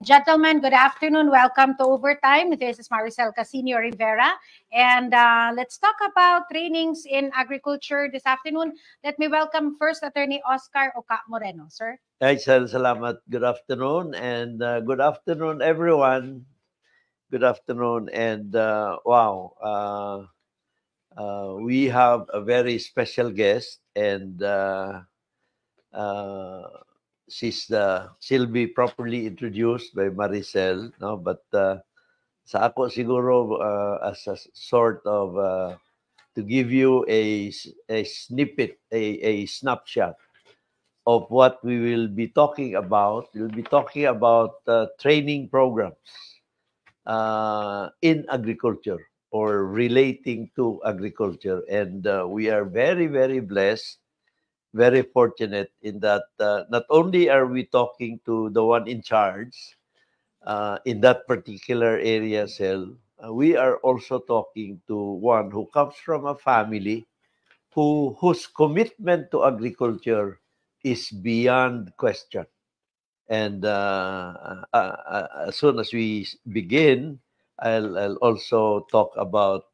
Gentlemen, good afternoon. Welcome to Overtime. This is Maricel Casino Rivera. And let's talk about trainings in agriculture this afternoon. Let me welcome first Attorney Oscar Oca Moreno. Sir. Ay, salamat. Good afternoon. And good afternoon, everyone. Good afternoon. And wow, we have a very special guest. And she'll be properly introduced by Maricel, no? But sa ako siguro as a sort of to give you a snippet, a snapshot of what we will be talking about. We'll be talking about training programs in agriculture or relating to agriculture, and we are very, very blessed, very fortunate in that not only are we talking to the one in charge in that particular area cell, we are also talking to one who comes from a family whose commitment to agriculture is beyond question. And as soon as we begin, I'll also talk about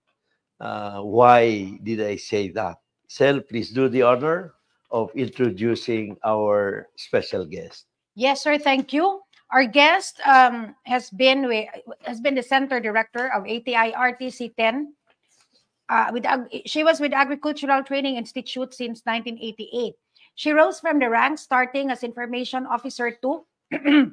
why did I say that. Sel, please do the honor of introducing our special guest. Yes, sir. Thank you. Our guest has been the center director of ATI RTC 10. She was with Agricultural Training Institute since 1988. She rose from the ranks starting as information officer 2,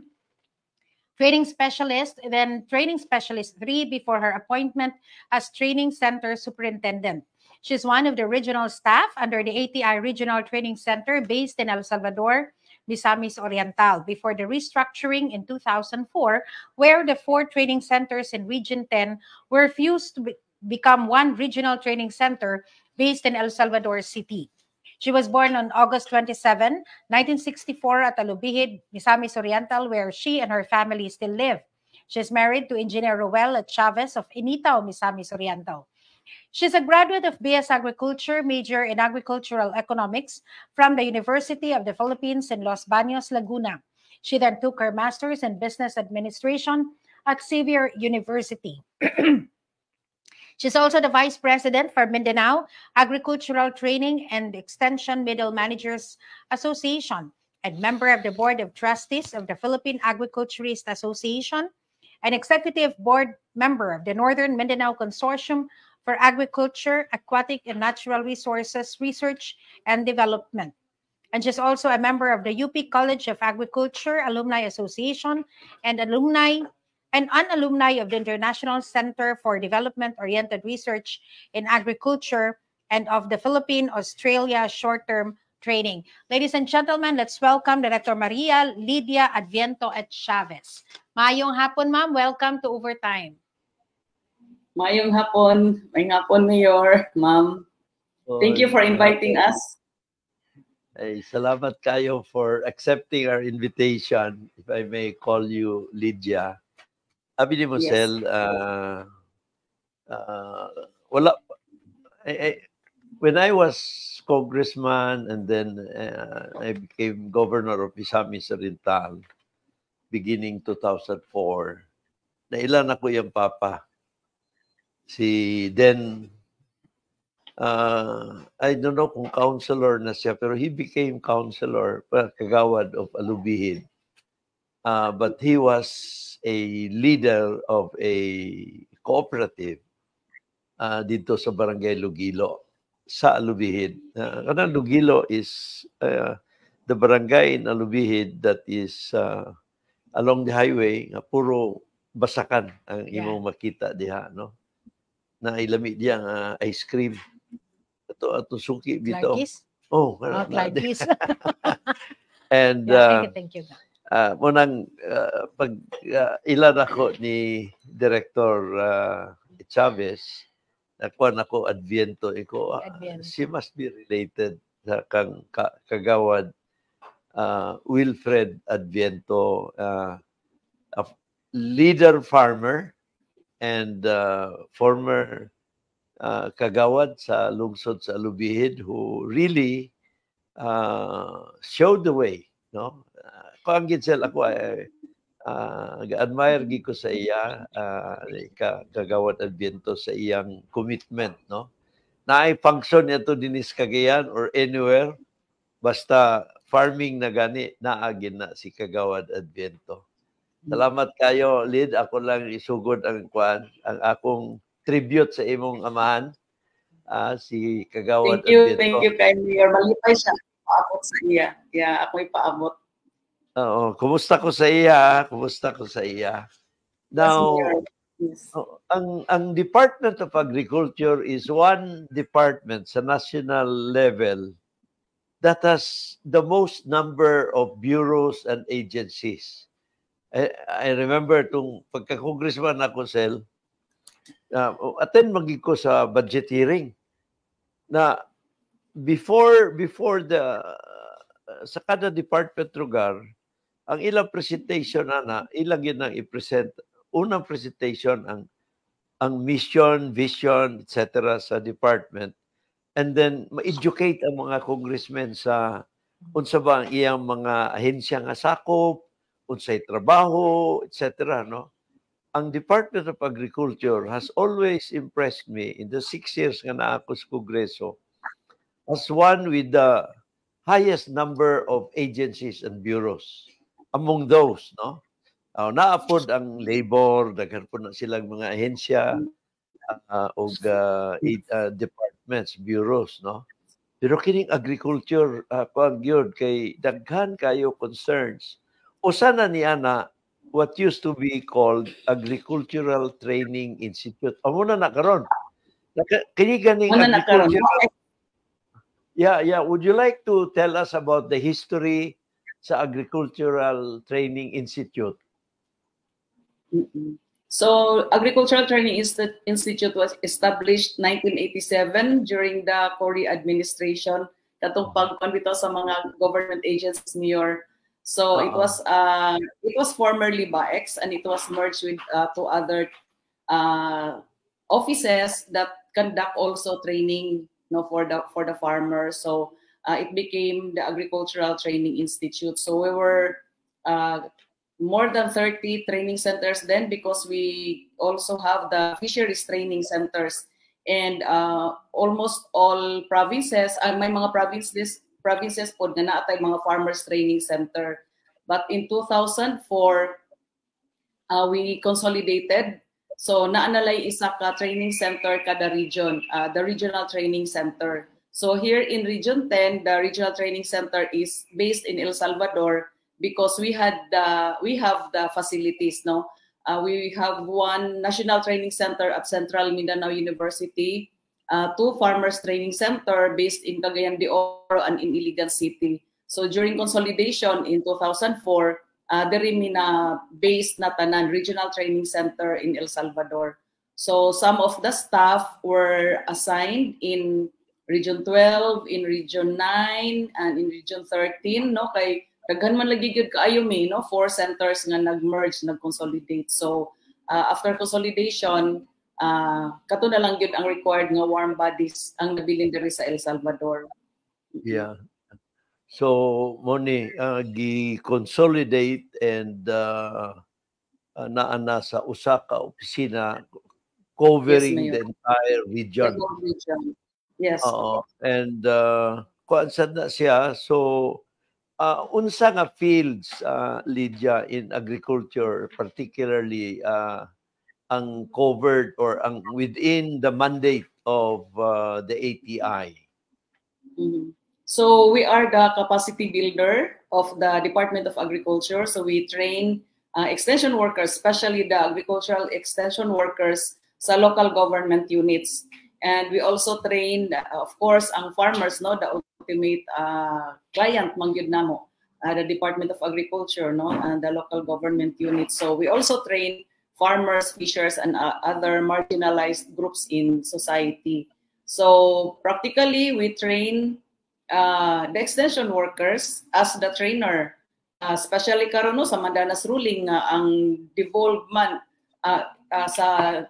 training specialist, then training specialist 3 before her appointment as training center superintendent. She's one of the regional staff under the ATI Regional Training Center based in El Salvador, Misamis Oriental, before the restructuring in 2004, where the 4 training centers in Region 10 were fused to become one regional training center based in El Salvador City. She was born on August 27, 1964 at Alubihid, Misamis Oriental, where she and her family still live. She's married to Engineer Roel Chavez of Initao, Misamis Oriental. She's a graduate of BS Agriculture, major in Agricultural Economics from the University of the Philippines in Los Baños, Laguna. She then took her master's in Business Administration at Xavier University. She's also the Vice President for Mindanao Agricultural Training and Extension Middle Managers Association and member of the Board of Trustees of the Philippine Agriculturist Association, an executive board member of the Northern Mindanao Consortium for Agriculture, Aquatic and Natural Resources Research and Development. And she's also a member of the UP College of Agriculture Alumni Association and an alumni of the International Center for Development-Oriented Research in Agriculture and of the Philippine-Australia Short-Term Training. Ladies and gentlemen, let's welcome Director Maria Lydia Adviento at Chavez. Mayong hapon, ma'am. Welcome to Overtime. Mayong hapon. Mayong hapon, Mayor, ma'am. Thank you for inviting us. Ay, salamat kayo for accepting our invitation, if I may call you Lydia. Sabi ni Mosel, wala, when I was congressman and then I became governor of Misamis Oriental, beginning 2004, nailan ako yung papa. Si then, I don't know kung counselor na siya, pero he became counselor, kagawad of Alubihid. But he was a leader of a cooperative dito sa Barangay Lugilo, sa Alubihid. Kanang Lugilo is the barangay in Alubihid that is along the highway, puro basakan ang imong makita diha, no? Na ilami diya nga ice cream. Ato suki bito. Oh, Clarkis. And thank you. Munang pag ilan ako ni Director Chavez, nakuha ako Adviento, she must be related sa kagawad Wilfred Adviento, a leader farmer and former kagawad sa lungsod sa Alubihid who really showed the way, no? Kung Giselle, ako Admire gi ko sa iya, Kagawad Adviento sa iyang commitment, no? Na-function ito dinis Cagayan or anywhere, basta farming na gani, naagin na si Kagawad Adviento. Salamat kayo, Lid. Ako lang isugod ang akong tribute sa imong amahan, si Kagawad Adviento. Thank you, kay Mayor. Malipay siya. Paabot sa iya. Yeah, ako'y paabot. Oo, kumusta ko sa iya? Kumusta ko sa iya? Now, yes. ang Department of Agriculture is one department sa national level that has the most number of bureaus and agencies. I remember itong pagka-congressman ako, Sel, attend magig ko sa budget hearing na before sa kada department lugar, ang ilang presentation ilang yun ang i-present. Unang presentation ang mission, vision, etc. sa department. And then ma-educate ang mga congressmen sa unsa ba ang iyang mga ahensya nga sakop, unsay trabaho, etc. No? Ang Department of Agriculture has always impressed me in the 6 years nga naa ako sa Kongreso as one with the highest number of agencies and bureaus. Among those, no? Naapod ang labor, daghan po na silang mga ahensya o departments, bureaus, no? Pero kining agriculture, yun, kay daghan kayo concerns. O sana niya na what used to be called Agricultural Training Institute. Amo na nakaroon. Kini ganing agricultural. Yeah. Would you like to tell us about the history sa Agricultural Training Institute? So, Agricultural Training Institute was established 1987 during the Cory administration. Katong pagpambitaw sa mga government agencies, Mayor. So it was formerly BAEX, and it was merged with 2 other offices that conduct also training, for the farmers. So it became the Agricultural Training Institute. So we were more than 30 training centers then, because we also have the fisheries training centers, and almost all provinces, may mga provinces po na naatay mga farmers training center. But in 2004, we consolidated. So naanalay isa ka training center kada region, the regional training center. So here in Region 10, the regional training center is based in El Salvador, because we have the facilities. No, we have one national training center at Central Mindanao University, 2 farmers training center based in Cagayan de Oro and in Iligan City. So during consolidation in 2004, diri mi na based na tanan regional training center in El Salvador. So some of the staff were assigned in Region 12, in Region 9, and in Region 13. No, kay daghan man lagi gyud kaayo mi, 4 centers nga nag-merge, nag-consolidate. So after consolidation, kato na lang yun ang required nga warm bodies ang nabilin diri sa El Salvador. Yeah. So, Moni, gi-consolidate and naana sa usa ka opisina covering the entire region. The whole region. Yes. And kuan sad na siya. So, unsa nga fields, Lydia, in agriculture, particularly ang covered or ang within the mandate of the ATI? So we are the capacity builder of the Department of Agriculture. So we train extension workers, especially the agricultural extension workers sa local government units. And we also train, of course, ang farmers, no, the ultimate client mangyud namo, the Department of Agriculture, no, and the local government units. So we also train farmers, fishers, and other marginalized groups in society. So practically, we train the extension workers as the trainer, especially karon no, sa Mandanas ruling ang devolvement sa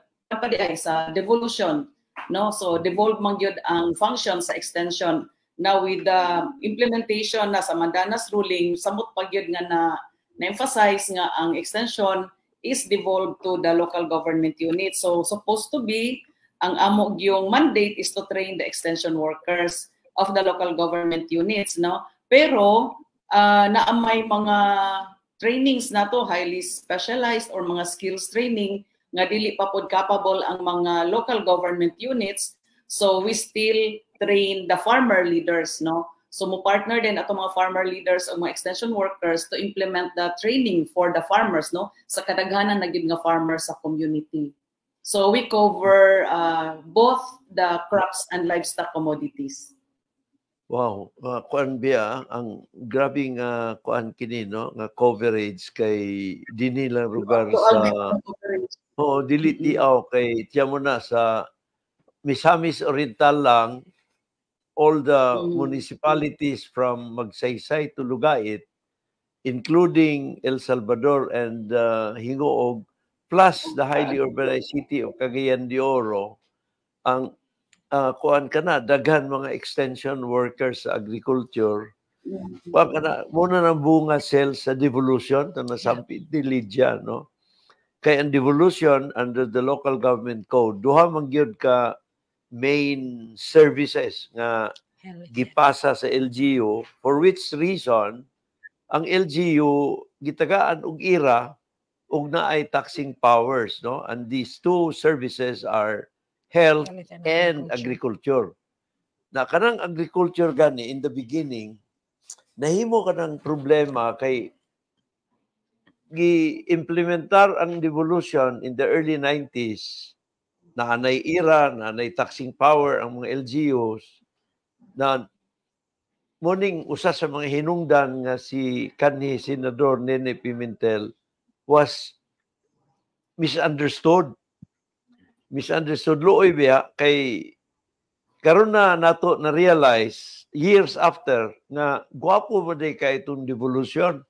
devolution, no, so devolve man gyud ang function sa extension. Now with the implementation na sa Mandanas ruling, samot pa gyud nga na-emphasize nga ang extension is devolved to the local government unit. So supposed to be ang amo yung mandate is to train the extension workers of the local government units, no? Pero naamay mga trainings na to highly specialized or mga skills training nga dili pa pod capable ang mga local government units, so we still train the farmer leaders, no? So mo partner din ato mga farmer leaders o mga extension workers to implement the training for the farmers, no? Sa kadaghanan na gyud nga farmers sa community. So we cover both the crops and livestock commodities. Wow, kuan biya ang grabing kuan kini no nga coverage kay dinhi lang lugar sa dili tiaw kay tiya mo na sa Misamis Oriental lang, all the municipalities from Magsaysay to Lugait, including El Salvador and Hingoog, plus the highly urbanized city of Cagayan de Oro, ang kuan kana daghan mga extension workers sa agriculture. Kuan kana muna nang bunga sales sa devolution to nasampit ni Lydia, no? Kay ang devolution under the local government code duha man gyud ka main services nga gipasa sa LGU, for which reason ang LGU gitagaan og IRA ug naay taxing powers, no? And these two services are health and agriculture. Na kanang agriculture gani in the beginning nahimo kanang problema kay gi-implementar ang devolution in the early 90s. Naanay IRA, naanay taxing power ang mga LGUs na muning usa sa mga hinungdan nga si kanhi Senador Nene Pimentel was misunderstood luoy biya kay karon na nato na realize years after nga gwapo ba day kay itong devolution,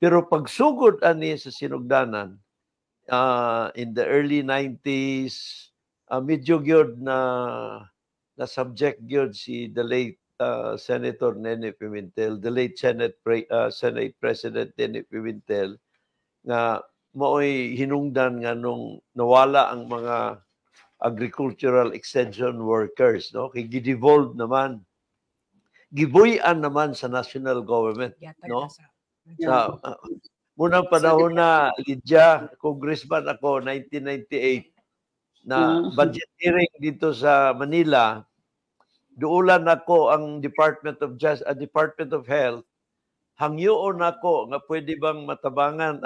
pero pagsugod ani sa sinugdanan in the early 90s medyo gyud na subject gyud si the late Senator Nene Pimentel, the late Senate President Nene Pimentel, nga maoy hinungdan nga nung nawala ang mga agricultural extension workers, no? Kay gidevolve naman, gibuyan naman sa national government, no? Sa munang panahon na Lydia, congressman ako 1998 na budget hearing dito sa Manila, duulan ako ang Department of Health, hangyoon ako nga pwede bang matabangan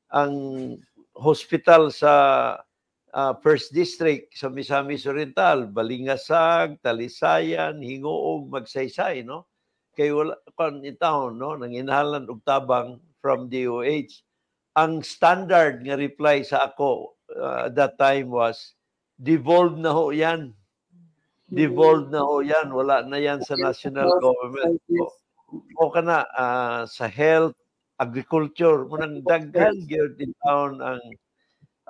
ang hospital sa First District sa Misamis Oriental, Balingasag, Talisayan, Hingoog, Magsaysay, no? Kay wala kon itahon, no, nanginahalan og tabang from DOH. Ang standard nga reply sa ako that time was devolved na ho yan. Devolved na ho yan, wala na yan sa national government. O kana sa health, agriculture, munang daghan gyud in town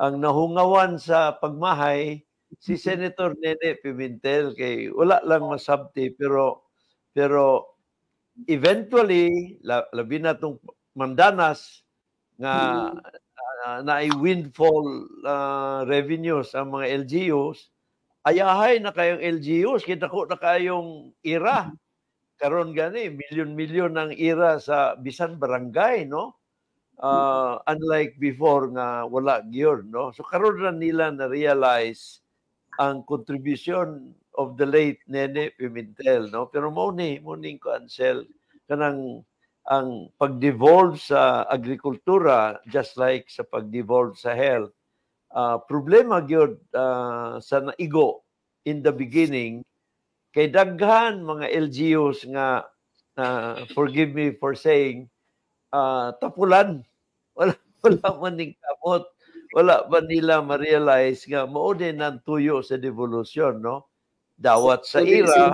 ang nahungawan sa pagmahay si Senator Nene Pimentel, kay wala lang masabti pero eventually labi na tong Mandanas nga naay windfall revenues ang mga LGUs, ayahay na kayong LGUs, kitako na kayong IRA. Karon gani milyon-milyon ang IRA sa bisan barangay, no? Unlike before nga wala gyud, no? So karon ra nila na realize ang contribution of the late Nene Pimentel, no? Pero muning ko Ansel kanang ang pag-devolve sa agrikultura, just like sa pag-devolve sa health, problema gyud sa naigo in the beginning kay daghan mga LGUs nga forgive me for saying tapulan. Wala man ning kamot. Wala ba nila ma-realize nga mao din ang tuyo sa devolution, no? Dawat sa IRA.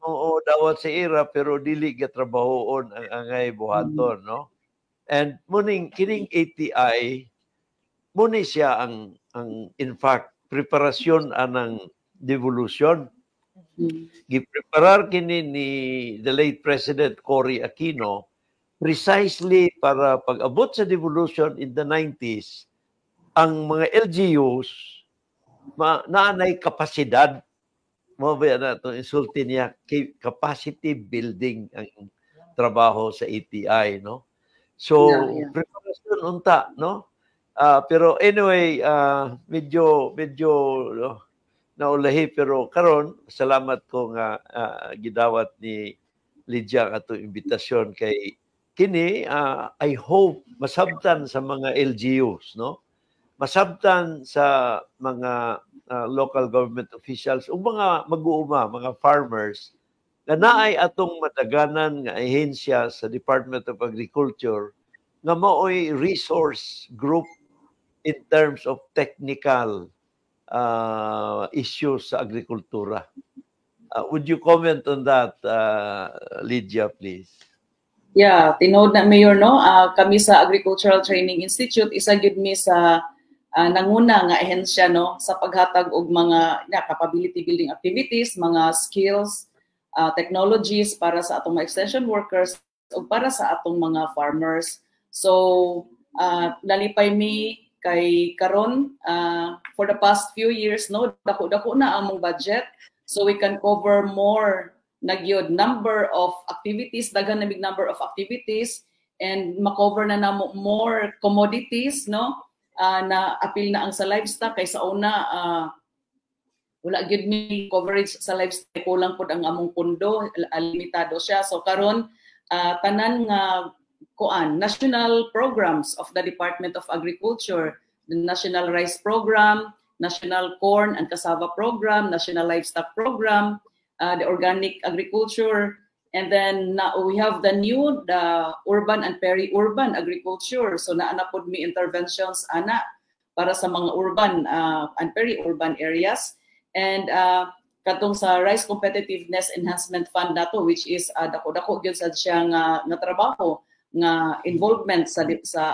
Oo, dawat sa IRA pero dili gatrabahoon ang angay buhaton, no? And muning kining ATI muni siya ang in fact preparasyon anang devolution. Gipreparar kini ni the late President Cory Aquino precisely para pag-abot sa devolution in the 90s, ang mga LGUs naanay kapasidad mo ba na to insulti niya capacity building ang trabaho sa ATI, no? So preparation unta, no? Pero anyway, medyo no, naulahi, pero karon salamat ko nga gidawat ni Lydia ato imbitasyon kay kini. I hope masabtan sa mga LGUs, no? Masabtan sa mga local government officials o mga mag-uuma, mga farmers na naay atong madaganan nga ahensya sa Department of Agriculture nga maoy resource group in terms of technical issues sa agrikultura. Would you comment on that, Lydia, please? Yeah, tinood na Mayor, no? Kami sa Agricultural Training Institute, isa gyud mi sa nanguna nga ahensya, no, sa paghatag og mga capability building activities, mga skills, technologies para sa atong mga extension workers o para sa atong mga farmers. So, nalipay mi kay karon for the past few years, no, dako-dako na among budget, so we can cover more nagyod number of activities, daghan na big number of activities, and makover na namo more commodities, no, na apil na ang sa livestock. Kay sa una wala gyud mi coverage sa livestock, kulang pud ang among pundo, limitado siya. So karon tanan nga national programs of the Department of Agriculture, the National Rice Program, National Corn and Cassava Program, National Livestock Program, the Organic Agriculture, and then we have the urban and peri-urban agriculture. So naanapod mi interventions para sa mga urban and peri-urban areas. And katong sa Rice Competitiveness Enhancement Fund nato, which is dako-dako gyud sad siya nga trabaho nga involvement sa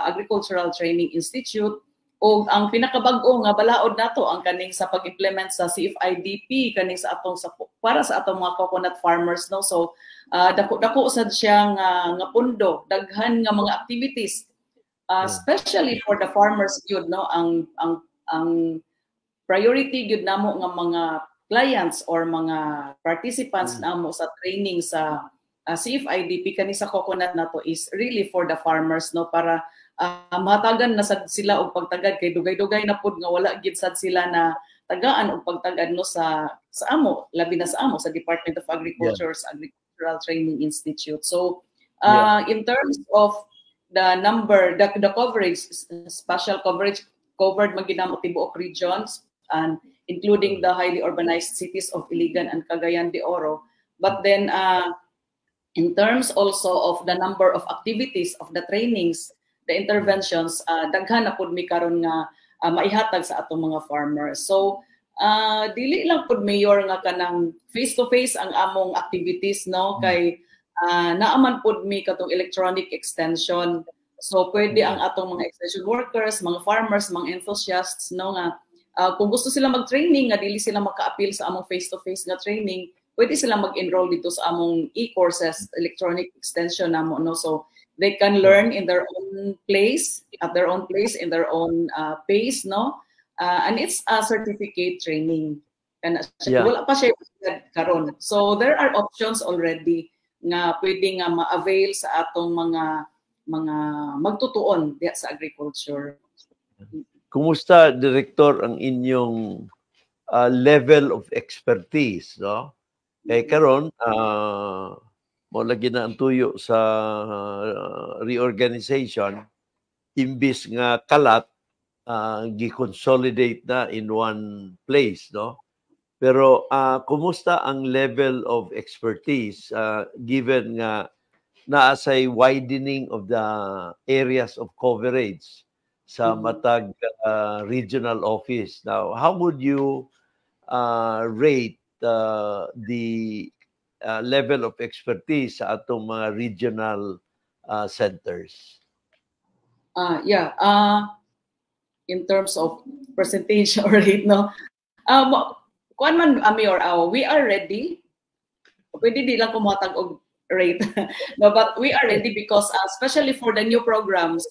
Agricultural Training Institute. O ang pinakabag-o nga balaod nato ang kaning sa pag-implement sa CFIDP kaning sa atong para sa atong mga coconut farmers, no. So dako-dako sad siya nga pundo, daghan nga mga activities, especially for the farmers gyud, no. Ang priority gyud namo nga mga clients or mga participants namo sa training sa CFIDP kani sa coconut nato is really for the farmers, no, para mahatagan na sad sila og pagtagad kay dugay-dugay na pud nga wala gid sad sila na tagaan og pagtagad, no, sa amo, labi na sa amo sa Department of Agriculture's Agricultural Training Institute. So in terms of the number, the coverage, spatial coverage, covered maginamo tibuok regions, and including the highly urbanized cities of Iligan and Cagayan de Oro. But then in terms also of the number of activities of the trainings, the interventions, daghan na pud mi karon nga maihatag sa atong mga farmers. So dili lang pud, Mayor, nga kanang face to face ang among activities, no, kay naaman pud mi katong electronic extension. So pwede ang atong mga extension workers, mga farmers, mga enthusiasts, no, nga kung gusto sila mag-training nga dili sila maka-appeal sa among face to face nga training, pwede sila mag-enroll dito sa among e-courses, electronic extension namo, no. So they can learn in their own place, at their own place, in their own pace, no? And it's a certificate training. And wala pa siya karon. So there are options already nga pwede nga ma-avail sa atong mga magtutuon diya sa agriculture. Kumusta, Director, ang inyong level of expertise, no? Kay karon mo lagi na ang tuyo sa reorganization, imbis nga kalat, gi-consolidate na in one place, no? Pero kumusta ang level of expertise given nga naasay widening of the areas of coverage sa matag regional office? Now, how would you rate the level of expertise sa atong mga regional centers? In terms of percentage or rate, no, kuan man, Mayor, we are ready. Pwede di lang kumatag og rate. No, but we are ready because especially for the new programs,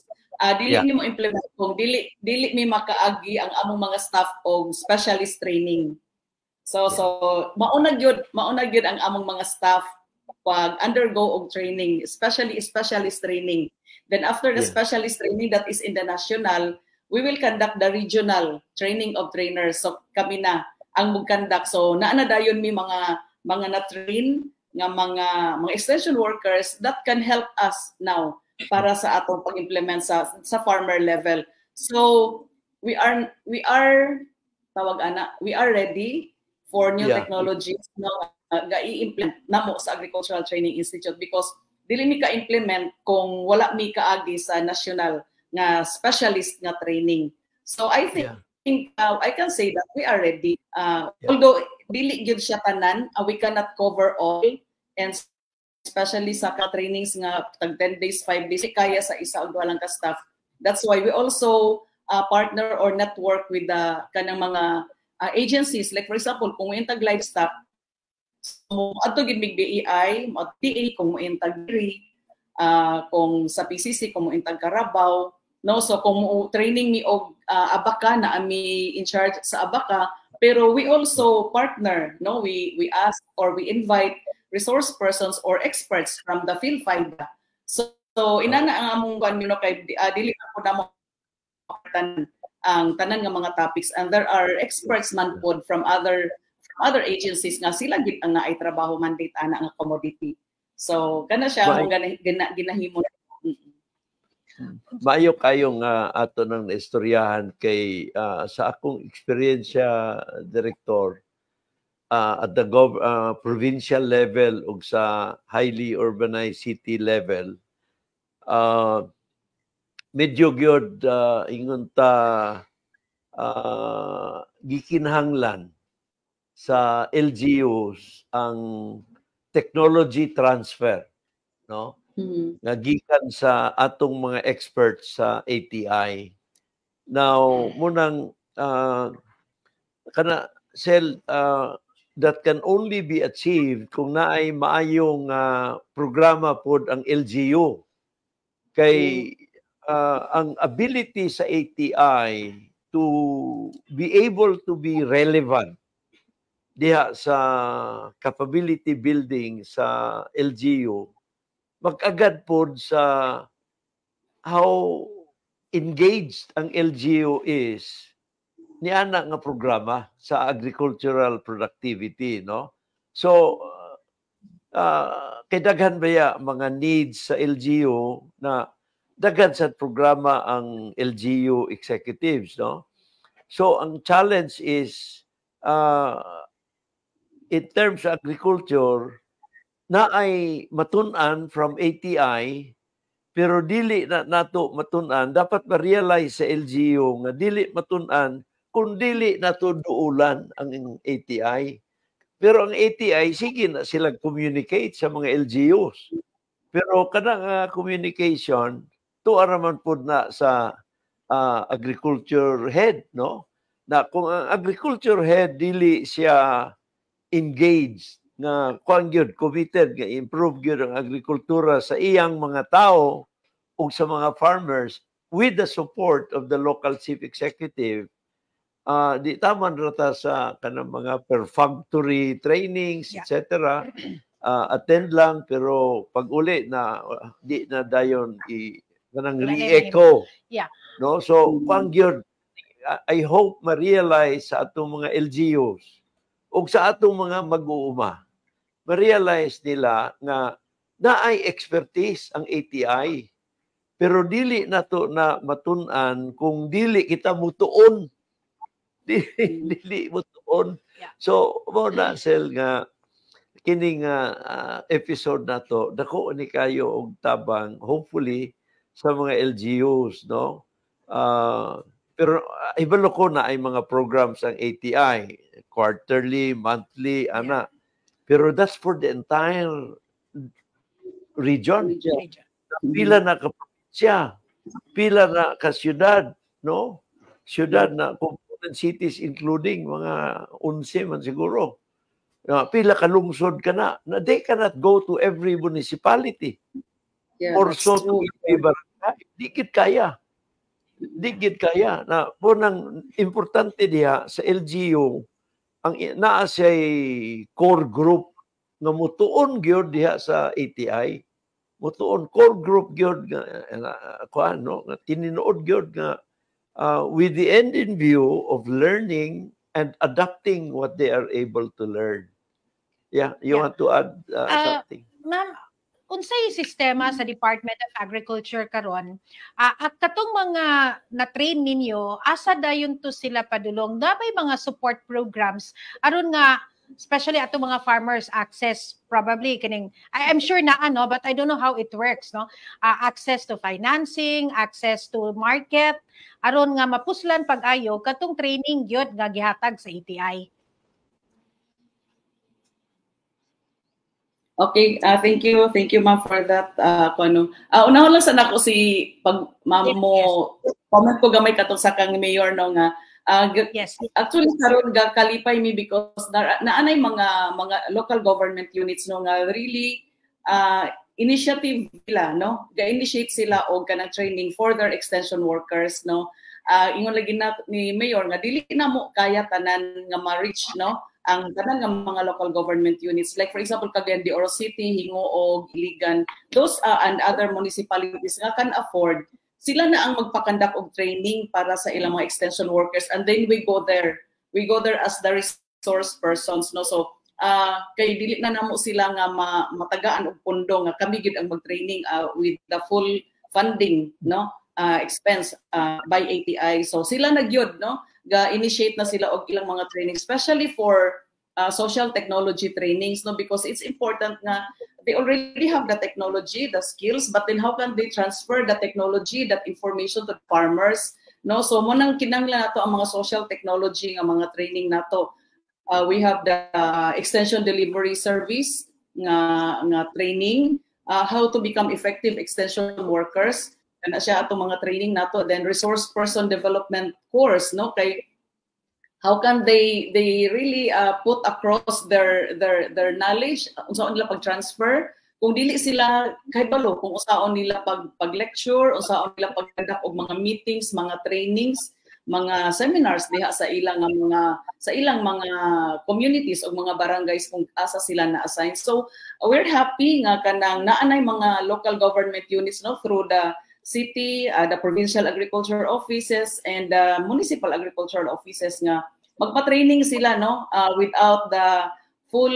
dili Yeah. ni mo implement kung dili mi makaagi ang among mga staff og specialist training. So mauna gyud ang among mga staff pag undergo og training, especially specialist training. Then after the specialist training that is in the national, we will conduct the regional training of trainers. So kami na ang mag-conduct. So naana dayon mi mga na-train nga mga extension workers that can help us now para sa atong pag-implement sa farmer level. So we are ready for new technologies na ga-i-implement namo sa Agricultural Training Institute because dili mi ka-implement kung wala mi kaagi sa national nga specialist nga training. So I think I can say that we are ready. Although dili gyud siya tanan, we cannot cover all, and especially sa trainings nga tag 10 days, 5 days kaya sa isa o duha lang ka staff. That's why we also partner or network with the kanang mga agencies. Like for example, kung intag livestock, so ato gid mig BEI, TA kung intag dairy, kung sa PCC kung intag Carabao, no, so kung training mi og abaka na ami in charge sa abaka, pero we also partner, no, we ask or we invite resource persons or experts from the field FIDA. So inana ang among kuan kay dili ko na mo ang tanan nga mga topics, and there are experts man pod from other agencies nga sila gid ang naay trabaho mandate ana nga commodity. So kana siya ang ginahimo. Maayo kayong ato nang naistoryahan kay sa akong eksperyensya, Director, at the provincial level ug sa highly urbanized city level, medyo gyud ingon ta gikinahanglan sa LGUs ang technology transfer, no? Nga gikan sa atong mga experts sa ATI. Now, munang kana that can only be achieved kung naay maayong programa pod ang LGU. Kay ang ability sa ATI to be able to be relevant diha sa capability building sa LGU, mag-agad pod sa how engaged ang LGU is niana nga programa sa agricultural productivity, no? So kay daghan baya mga needs sa LGU na daghan sa programa ang LGU executives, no? So ang challenge is in terms of agriculture, na ay matun-an from ATI, pero dili na nato matun-an, dapat ma-realize sa LGU nga dili matun-an kung dili nato duulan ang ATI. Pero ang ATI, sige na sila communicate sa mga LGUs. Pero kanang communication, tuwa naman po na sa agriculture head, no? Na kung ang agriculture head dili siya engaged nga kuan gyud committed nga improve gyud ang agrikultura sa iyang mga tao o sa mga farmers with the support of the local chief executive, di taman rata sa kanang mga perfunctory trainings, etc. Attend lang, pero pag uli na di na dayon kanang re-echo, no? So kuan gyud, I hope ma-realize sa atong mga LGUs o sa atong mga mag-uuma, ma-realize nila nga naay expertise ang ATI, pero dili nato na matun-an kung dili kita mutuon. Dili mutuon. So mo na sel nga kining episode nato dako ni kayo og tabang hopefully sa mga LGUs, no? Pero ibalo ko na ay mga programs ang ATI, quarterly, monthly, ana. Pero that's for the entire region. Pila na ka probinsya, pila na ka syudad, no? Syudad na component cities including mga 11 man siguro. pila ka lungsod ka na they cannot go to every municipality. Yeah, or that's so true. to every barangay. Di gid kaya na po nang importante diha sa LGU ang naa siya'y core group nga mutuon gyud diha sa ATI, mutuon core group gyud nga kuan no nga tininuod gyud nga with the end in view of learning and adapting what they are able to learn. Yeah, you want to add something? Ma'am, unsay sistema sa Department of Agriculture karon? At katong mga na-train ninyo, asa dayon to sila padulong? Dabay mga support programs aron nga especially ato mga farmers access probably kining I'm sure na ano but I don't know how it works no access to financing, access to market aron nga mapuslan pag-ayo katong training gyud nga gihatag sa ATI. Okay, thank you ma'am for that. Unahon lang sa nako si pag ma'am mo comment ko gamay katong sa kang mayor no nga yes. Actually karon kalipay mi because naanay mga local government units no nga really initiative nila no ga-initiate sila og kanang training for their extension workers no ingon lagi na ni mayor nga dili na mo kaya tanan nga ma-reach no ang tanan nga mga local government units like for example Cagayan de Oro City, Hingoog, Iligan, those and other municipalities nga can afford sila na ang magpakandak og training para sa ilang mga extension workers and then we go there as the resource persons no so kay dili na namo sila nga matagaan og pondo nga kami gid ang mag-training with the full funding no expense by ATI so sila na gyud no ga-initiate na sila og ilang mga training especially for social technology trainings no because it's important nga they already have the technology, the skills, but then how can they transfer the technology, that information to the farmers? No, so mo nang kinahanglan nato ang mga social technology nga mga training nato. We have the extension delivery service nga training, how to become effective extension workers. And siya atong mga training nato. Then resource person development course, no, kay how can they really put across their knowledge unsaon nila pag-transfer kung dili sila kahit balo kung usaon nila pag-lecture usaon nila pagkandak og mga meetings mga trainings mga seminars diha sa ilang mga communities o mga barangays kung asa sila na-assign so we're happy nga kanang naanay mga local government units no through the city, the provincial agriculture offices and the municipal agricultural offices nga magpa-training sila no without the full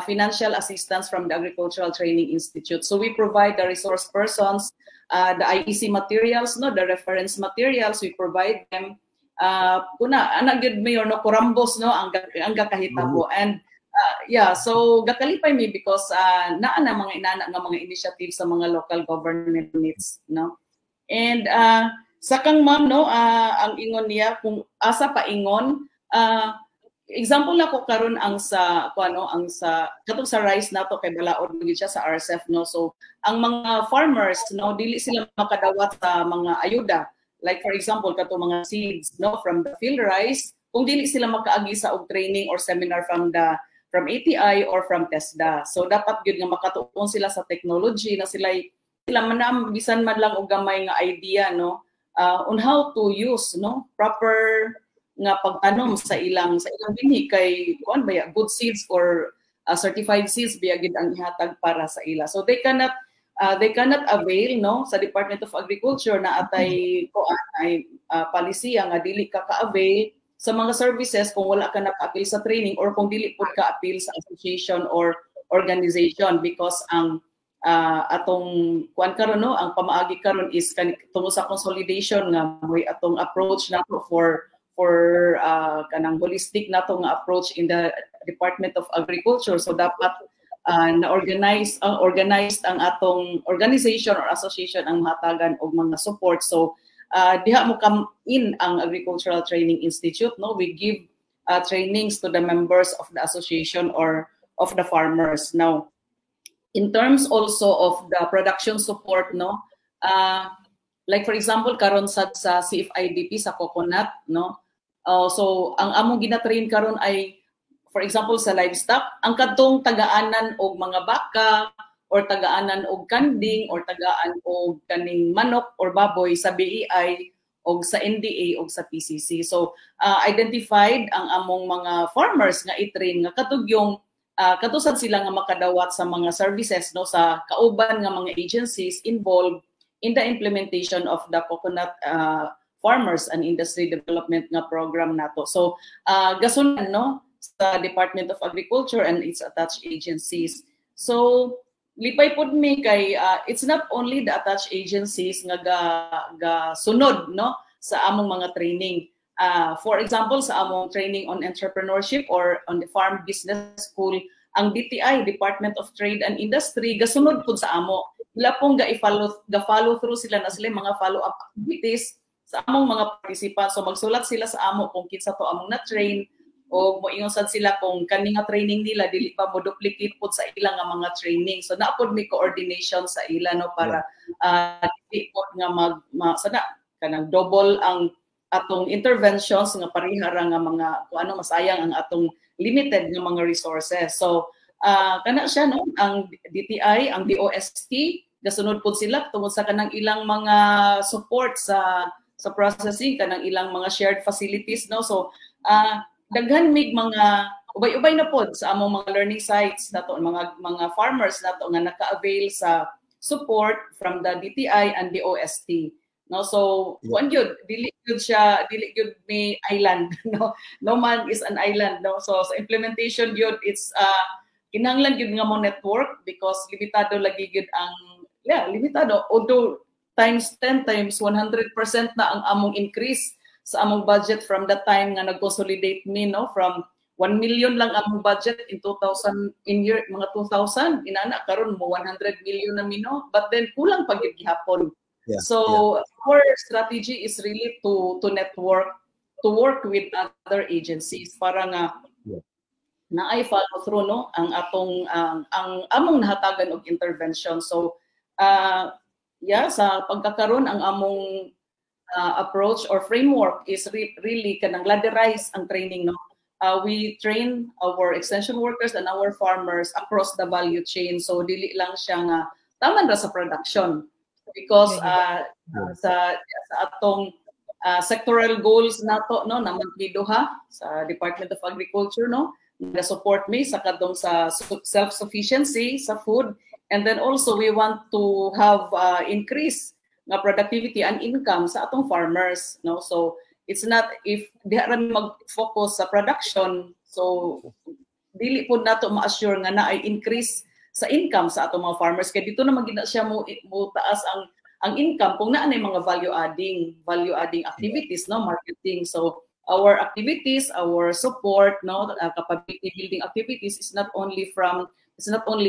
financial assistance from the Agricultural Training Institute. So we provide the resource persons, the IEC materials no, the reference materials we provide them. Kuna ana gyud mayor no kurambos no ang gakahitabo and yeah, so gakalipay mi because naa na mga inana nga mga initiatives sa mga local government units, no? And sa kang ma'am, no, ang ingon niya kung asa pa ingon, example ako karon ang sa ang sa katong sa rice nato kay balaod gyud siya sa RCEF, no? So ang mga farmers, no, dili sila makadawat sa mga ayuda. Like for example, katong mga seeds, no, from the field rice, kung dili sila makaagi sa og training or seminar from ATI or from TESDA. So dapat gyud nga makatuon sila sa technology na sila manam bisan man lang og gamay nga idea no on how to use no proper nga pagtanom sa ilang binhi kay kuan ba good seeds or certified seeds biya gid ang ihatag para sa ila. So they cannot avail no sa Department of Agriculture na atay kuan ay palisiya nga dili ka ka-avail sa mga services kung wala ka naka-appeal sa training or kung dili pud ka appeal sa association or organization because ang atong kuan karon no ang pamaagi karon is tungo sa consolidation nga may atong approach nato for kanang holistic nato nga approach in the Department of Agriculture. So dapat organized ang atong organization or association ang hatagan og mga support. So diha mo come in ang Agricultural Training Institute, no, we give trainings to the members of the association or of the farmers. Now in terms also of the production support, no, like for example karon sa CFIDP sa coconut, no, so ang among gina-train karon ay for example sa livestock, ang kadtong tagaanan og mga baka or tagaanan og kanding or tagaan og kaning manok or baboy sa BEI og sa NDA og sa PCC. So identified ang among mga farmers nga i-train nga katugyong katusad sila nga makadawat sa mga services no sa kauban nga mga agencies involved in the implementation of the coconut farmers and industry development nga program nato. So gasunan no sa Department of Agriculture and its attached agencies. So lipay pod mi kay it's not only the attached agencies nga ga sunod no sa among mga training. For example, sa among training on entrepreneurship or on the farm business school, ang DTI, Department of Trade and Industry, gasunod po sa amo. Wala pong ga-follow through sila na sila mga follow-up activities sa among mga participants. So magsulat sila sa amo kung kinsa to among na-train o moingon sad sila kung kani nga training nila dili pa mo duplicate pod sa ilang nga mga training. So naapod mi coordination sa ila no para dili pod nga sana kanang double ang atong interventions nga parihara nga mga kuano masayang ang atong limited nga mga resources. So kana siya no ang DTI, ang DOST gasunod pod sila tungod sa kanang ilang mga support sa processing kanang ilang mga shared facilities no. So daghan mig mga ubay-ubay na pod sa among mga learning sites nato mga farmers nato nga naka-avail sa support from the DTI and the OST no. So kuan gyud dili gyud may island no. No man is an island no. So sa implementation gyud it's kinahanglan gyud nga mo network because limitado lagi gyud ang limitado although times 10 times 100% na ang among increase sa among budget from the time nga nag-consolidate me no from 1 million lang among budget in 2000 in year mga 2000 inana karon mo 100 million na mino but then kulang pag gihapon. So our strategy is really to network to work with other agencies para nga naay follow through no ang atong ang among nahatagan og intervention. So sa pagkakaroon ang among approach or framework is really kanang laderize ang training no. We train our extension workers and our farmers across the value chain. So dili lang siya nga taman ra sa production because sa atong sectoral goals nato no naman duha sa Department of Agriculture no na support me sa kadong sa self-sufficiency sa food and then also we want to have increase nga productivity and income sa atong farmers no. So it's not if diha ra mag-focus sa production so dili pud nato ma-assure nga naay increase sa income sa atong mga farmers kay dito na magina siya mo taas ang income kung naa nay mga value adding activities no marketing. So our activities, our support no capability building activities is not only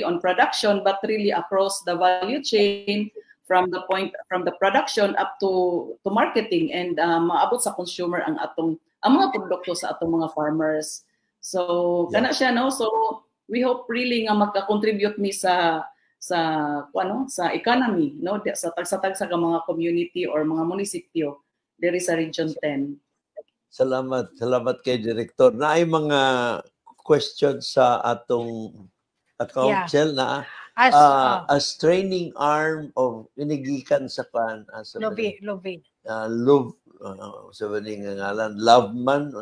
on production but really across the value chain from the production up to marketing and maabot sa consumer ang mga produkto sa atong mga farmers. So kana siya no. So we hope really nga magka-contribute mi sa economy no sa tag sa mga community or mga munisipyo diri sa Region 10. Salamat kay Director. Naay mga questions sa atong account cell na as training arm of inigikan sa kan Lovin Loveman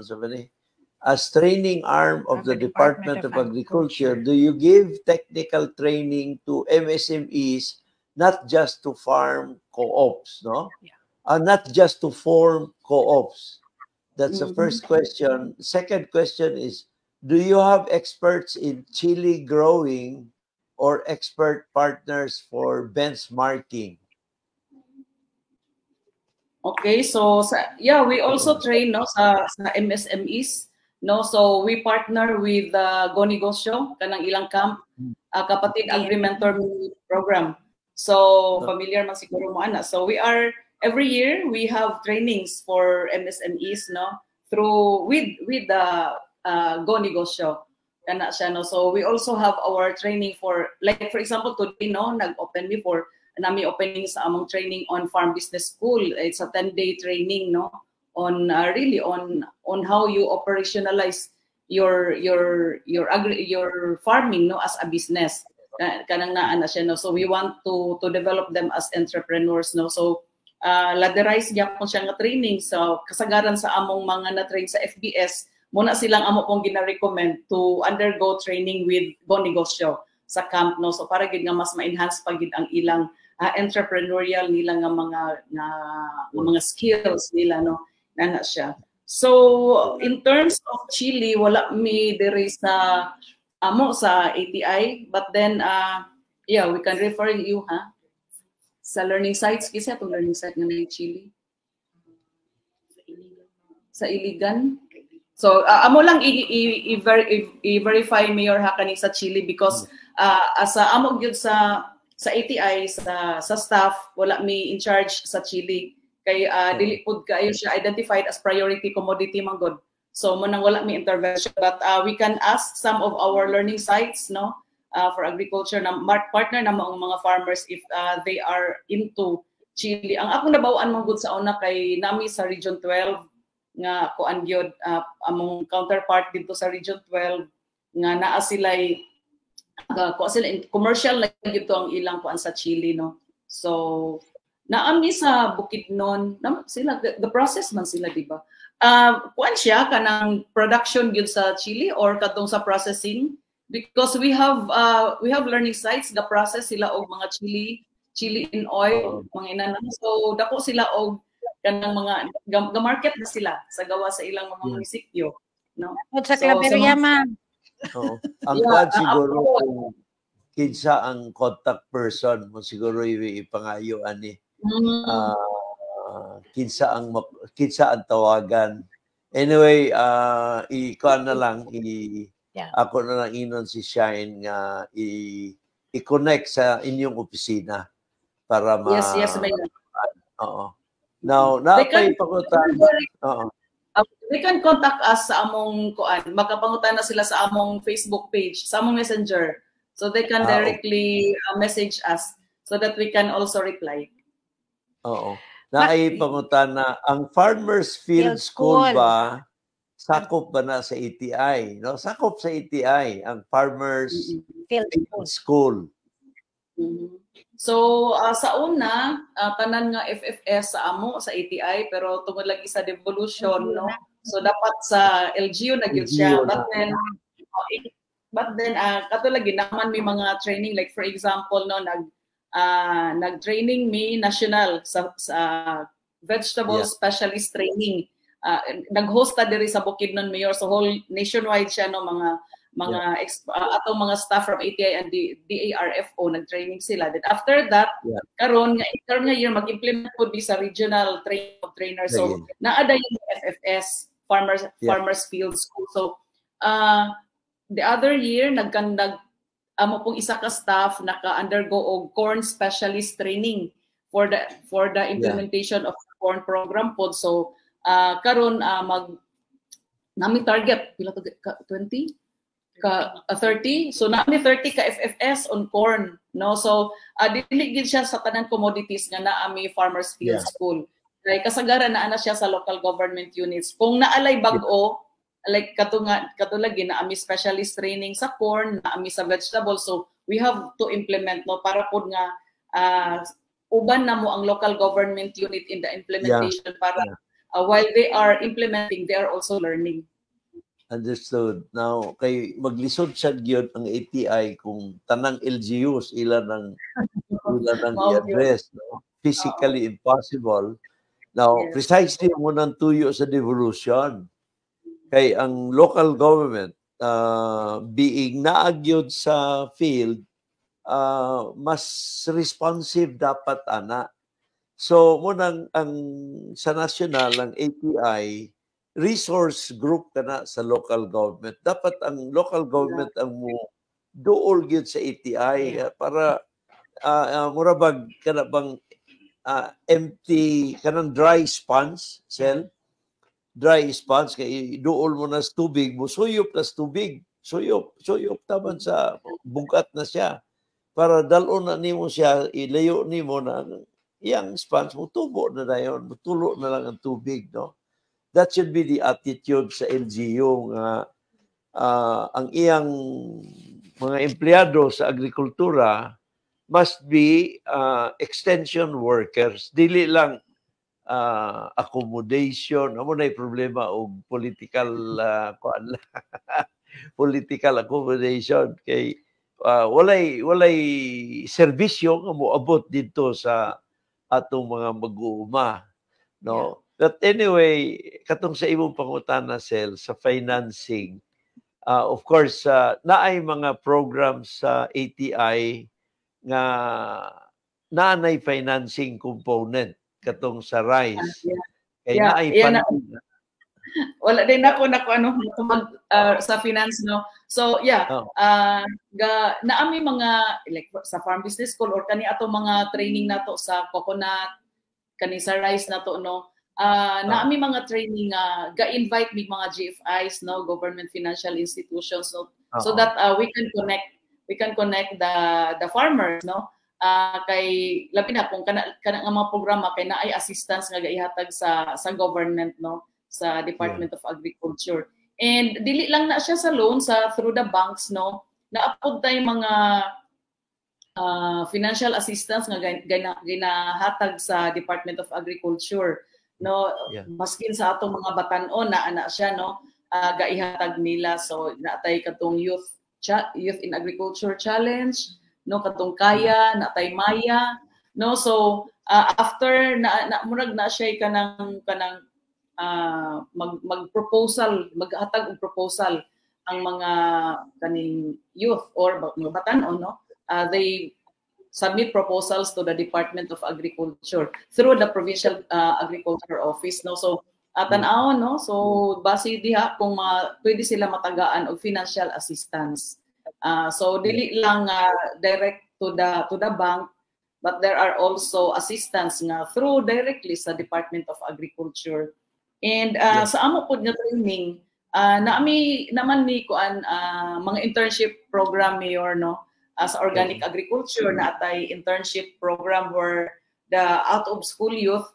as training arm of the Department of Agriculture, do you give technical training to MSMEs not just to farm co-ops not just to form co-ops? That's the first question. Second question is, do you have experts in chili growing or expert partners for benchmarking? Okay, so we also train sa MSMEs no. So we partner with Go Negosyo kanang ilang camp kapatid agri-mentor program. So familiar man siguro mo ana. So we are every year we have trainings for MSMEs no through with the Go Negosyo. Kana siya no. So we also have our training for like for example today no nag-open before nami opening sa among training on farm business school. It's a 10-day training no on really on how you operationalize farming, no, as a business. Kanang naa na siya, no. So we want to develop them as entrepreneurs, no. So laderize gyapon siya nga training. So kasagaran sa among mga na-train sa FBS, muna silang amo pong gina-recommend to undergo training with Go Negosyo sa camp, no. So para gid nga mas ma-enhance pa gid ang ilang entrepreneurial nila nga mga skills nila, no, na siya. So in terms of Chile, wala mi diri sa amo sa ATI, but then yeah, we can refer you sa learning sites kasi atong learning site nga na Chile sa Iligan. So amo lang i-verify mayor kani sa Chile because sa amo gyud sa ATI sa staff wala mi in charge sa Chile kay dili pud kayo siya identified as priority commodity man god. So manang wala mi intervention, but we can ask some of our learning sites, no, for agriculture na partner na mga farmers if they are into Chile. Ang akong nabaw-an man gud sa una kay nami sa Region 12 nga kuan gyud among counterpart dito sa Region 12 nga naa sila'y commercial na gito ang ilang kuan sa Chile, no. So naami sa Bukidnon sila, the process man sila, di ba? Kuan siya kanang production gyud sa Chile or kadtong sa processing, because we have learning sites ga process sila og mga chili in oil, mga inanan. So dako sila og kanang mga ga-market na sila sa gawa sa ilang mga munisipyo, no. At sa Claveria man. Ang kuan siguro kung kinsa ang contact person mo siguro ipangayo ani. Kinsa ang tawagan. Anyway, ikuan na lang ako na lang inon si Shine nga i-connect sa inyong opisina para yes oo. Now, napay-pangutan. They can contact us sa among kuan. Makapangutan na sila sa among Facebook page, sa among Messenger. So they can directly message us so that we can also reply. Oo. Pangutan na ang Farmers Field School ba sakop ba na sa ATI, no? Sakop sa ATI ang Farmers Field School. So sa una tanan nga FFS sa amo sa ATI, pero tungod lagi sa devolution, no. So dapat sa LGU na gyud siya, but then katulad ginaman may mga training, like for example, no, nag-training mi national sa vegetable specialist training. Nag-host ta diri sa Bukidnon Mayor, so whole nationwide siya, no, mga atong mga staff from ATI and DARFO nag-training sila. Then after that, karon nga year mag-implement pud sa regional training of trainers. So naada yung FFS Farmers Field School. So the other year nagkandag amo pong isa ka staff naka-undergo og corn specialist training for the implementation of the corn program pod. So karon nami target pila to 20 ka 30, so nami 30 ka FFS on corn, no. So dili gid siya sa tanang commodities nga naami Farmers Field School. Kay kasagaran naa na siya sa local government units. Kung naalay bag-o, like katulad naami specialist training sa corn, naami sa vegetables, so we have to implement, no, para pod nga uban na mo ang local government unit in the implementation para while they are implementing, they are also learning. Understood. Now, kay maglisod siya gyud ang ATI kung tanang LGUs ilan ang i-address, no? Physically impossible. Now, precisely mo nang tuyo sa devolution. Kay ang local government being naagyod sa field, mas responsive dapat ana. So munang ang sa national ang ATI resource group kana sa local government. Dapat ang local government ang mo duol gyud sa ATI para murabag kana bang empty kanang dry sponge cell, dry sponge kay duol mo na sa tubig mo, suyop na sa tubig, suyop taban sa bugat na siya para dalon na nimo siya, ilayo nimo na iyang sponge mo tubo na dayon, tulo na lang ang tubig, no. That should be the attitude sa LGU nga ang iyang mga empleyado sa agrikultura must be extension workers, dili lang accommodation. Amo na problema og political political accommodation kay walay serbisyo nga moabot dito sa atong mga mag-uuma, no? But anyway, katong sa imong pangutana, Sel, sa financing, of course, naay mga programs sa ATI nga naanay financing component katong sa rice. Kay naay funding. Wala din ako ano sa finance, no. So naami mga like sa farm business school or kani ato mga training nato sa coconut, kani sa rice nato, no. Naami mga training ga-invite mig mga GFIs, no, government financial institutions, no, so that we can connect the farmers, no. Kay labi na kung kana nga mga programa kay naay assistance nga gaihatag sa government, no, sa Department of Agriculture. And dili lang na siya sa loan through the banks, no. Naapod tay mga financial assistance nga ginahatag sa Department of Agriculture, no. Maskin sa atong mga batan-on na ana siya, no, gaihatag nila. So naatay katong youth in agriculture challenge, no, katong kaya naatay maya, no. So after murag na siya kanang mag-proposal, maghatag og proposal ang mga kaning youth or mga batan-on, no. They submit proposals to the Department of Agriculture through the Provincial Agriculture Office, no. So tan-awon, no, so base diha kung pwede sila matagaan og financial assistance. So dili lang direct to the bank, but there are also assistance nga through directly sa Department of Agriculture. And sa amo pod nga training, naami naman ni kuan mga internship program, Mayor, no, sa organic agriculture na atay internship program where the out of school youth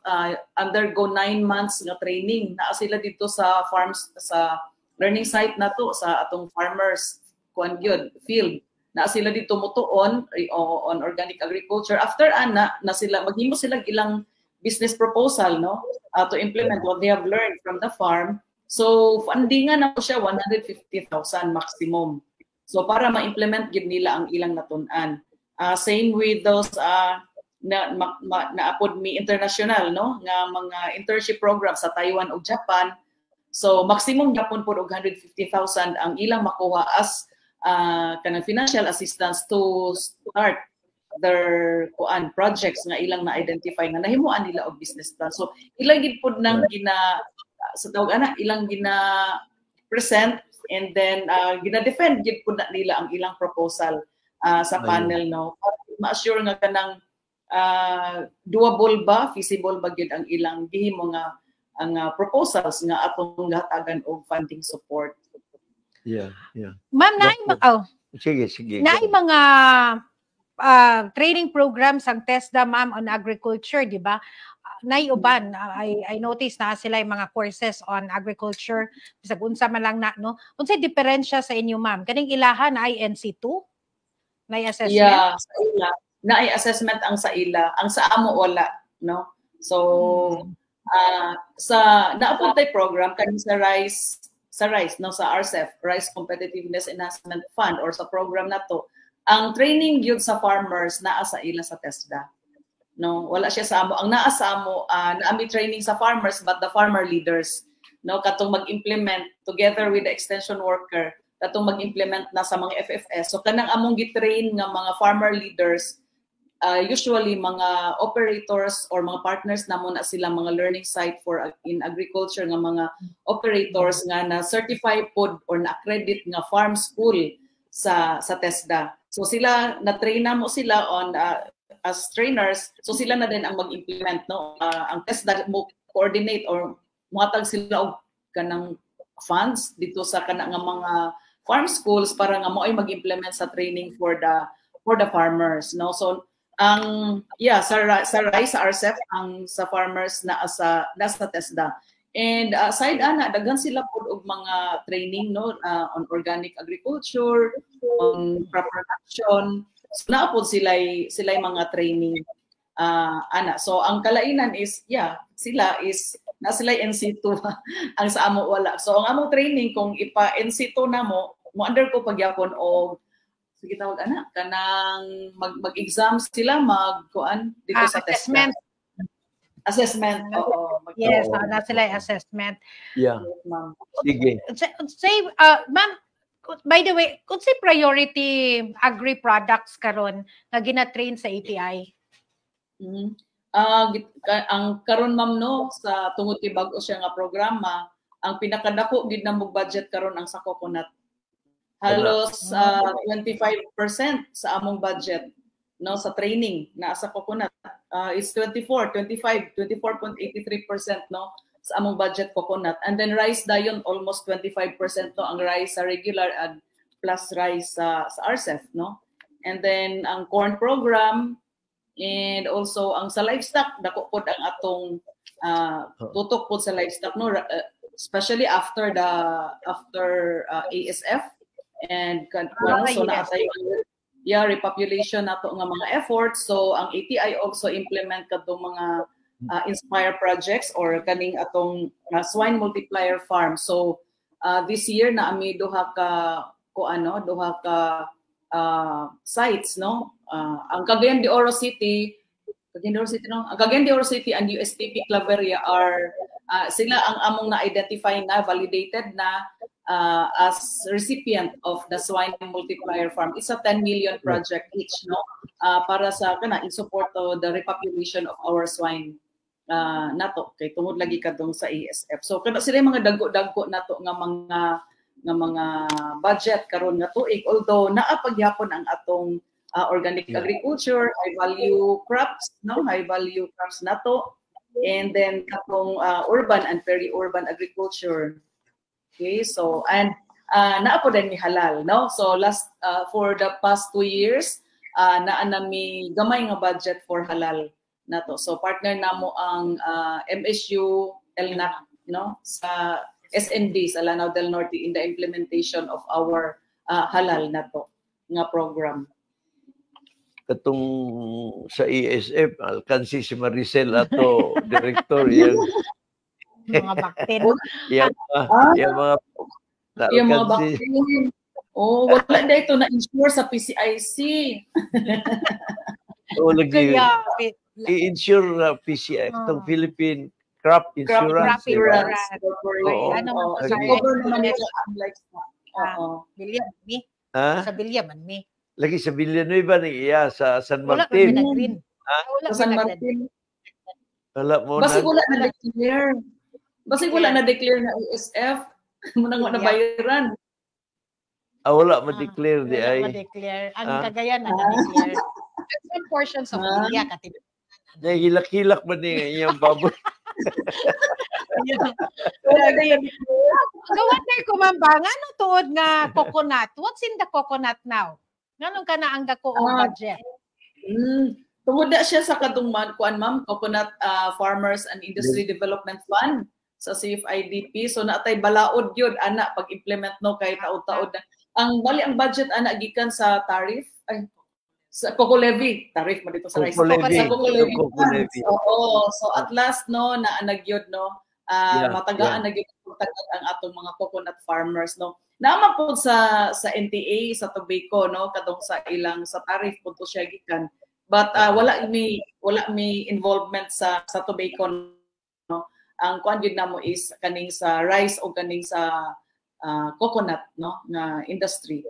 undergo 9 months nga training na sila dito sa farms, sa learning site nato sa atong farmers kuan gyud field na sila dito mutuon on organic agriculture. After na sila maghimo sila ilang business proposal, no, to implement what they have learned from the farm. So fundingan na po siya 150,000 maximum. So para ma-implement gid nila ang ilang natun-an. Same with those naapod mi international, no, nga mga internship program sa Taiwan ug Japan. So maximum gyapon pod og 150,000 ang ilang makuha as kanang financial assistance to start their projects nga ilang na-identify nga nahimuan nila og business plan. So ilang gid pod nang sa tawag ilang present, and then gina-defend gid pod nila ang ilang proposal sa panel, no. Ma-assure nga kanang doable ba, feasible ba gid ang ilang gihimo nga ang proposals nga atong gahatagan og funding support. Ma'am, sige. Naay mga training programs ang TESDA, ma'am, on agriculture, di ba? Naiuban, I noticed na sila yung mga courses on agriculture, bisag unsa man lang na, no? Unsay diferensya sa inyo, ma'am? Kaning ilaha na ay NC2? Naay assessment? Yeah, sa ila. Naay assessment ang sa ila. Ang sa amo wala, no? So sa naapuntay program kaning sa rice, no, sa RCEF, Rice Competitiveness Enhancement Fund, or sa program na to, ang training yun sa farmers naa sa ila sa TESDA. No, wala siya sa amo. Ang naa sa amo, naami training sa farmers, but the farmer leaders, no, katong mag-implement together with the extension worker, katong mag-implement na sa mga FFS. So kanang among gitrain nga mga farmer leaders, usually mga operators or mga partners namon na sila mga learning site for in agriculture nga mga operators nga na certified pod or na accredit nga farm school sa TESDA. So sila na train mo sila on as trainers, so sila na din ang mag-implement, no. Ang TESDA mo coordinate or muhatag sila og kanang funds dito sa kana nga mga farm schools para nga mo ay mag-implement sa training for the farmers, no. So ang sa rice, sa RCEF, ang sa farmers na nasa TESDA, And aside ana, daghan sila po og mga training no on organic agriculture, on crop production. So naa po sila mga training ana. So ang kalainan is sila na sila NC2 ang sa amo wala. So ang among training kung ipa NC2 na mo under ko pagyapon og sige tawag ana kanang mag-exam sila magkuan dito sa assessment. Assessment. Yes, na sila assessment. Yeah. Ma'am. Sige. Say, ma'am, by the way, kung say priority agri-products karon nga gina-train sa ATI? Ang karon ma'am no, sa tungod kay bag-o siya nga programa, ang pinakadako gid namog budget karon ang sa coconut. Halos 25% sa among budget no sa training na sa coconut is 24.83% no sa among budget coconut, and then rice dayon almost 25% no ang rice sa regular and plus rice sa RCEF no, and then ang corn program and also ang sa livestock dako pod ang atong tutok pod sa livestock no, especially after ASF and so na repopulation nato nga mga efforts. So ang ATI also implement kadtong mga inspire projects or kaning atong swine multiplier farm. So this year na ami duha ka sites no. Ang Cagayan de Oro City ang Cagayan de Oro City and USTP Claveria are sila ang among na-identify na validated na as recipient of the swine multiplier farm. It's a 10 million project each no para sa in support to the repopulation of our swine nato kay tungod lagi kadtong sa ASF. So kada sila mga dagko nato nga mga budget karon nga tuig, although naa pagyapon ang atong organic agriculture, high value crops nato, and then katong urban and peri-urban agriculture. Okay, so and naa po din ni halal no. So for the past 2 years naa nami gamay nga budget for halal nato. So partner namo ang MSU LNAC no sa SND sa Lanao del Norte in the implementation of our halal nato nga program. Katong sa ESF alkansi si Maricel ato director yan. Mga baktin. Yung mga baktin. Oh, wala na ito na-insure sa PCIC. Lagi i-insure PCI, itong Philippine Crop Insurance. Sa Bilya man mi. Lagi sa Villanueva ni sa San Martin. Sa San Martin. Wala mo Basta wala na-declare. Basta wala na-declare na ESF. Muna nga nabayaran. Wala ma-declare di ay. Wala ma-declare. Ang Cagayan na-declare. Some portions of India katid. Hilak-hilak ba niya iyang baboy? Gawan na kumambangan no tuod nga coconut. What's in the coconut now? Nganong ka na ang dako o budget? Tungod na siya sa kadungman kuan ma'am, Coconut Farmers and Industry Development Fund sa CFIDP. So naatay balaod yun ana pag implement no kay taud-taud. Ang bali ang budget ana gikan sa tariff sa Coco Levy, tariff mo dito sa rice. Sa Coco Levy. Oo, so at last no na nagyod no matagaan na gyud ang atong mga coconut farmers no. Naman po sa NTA sa tobacco no kadong sa ilang sa tariff po to siya gikan. But wala mi involvement sa tobacco no. Ang kuan gyud namo is kaning sa rice o kaning sa coconut no nga industry.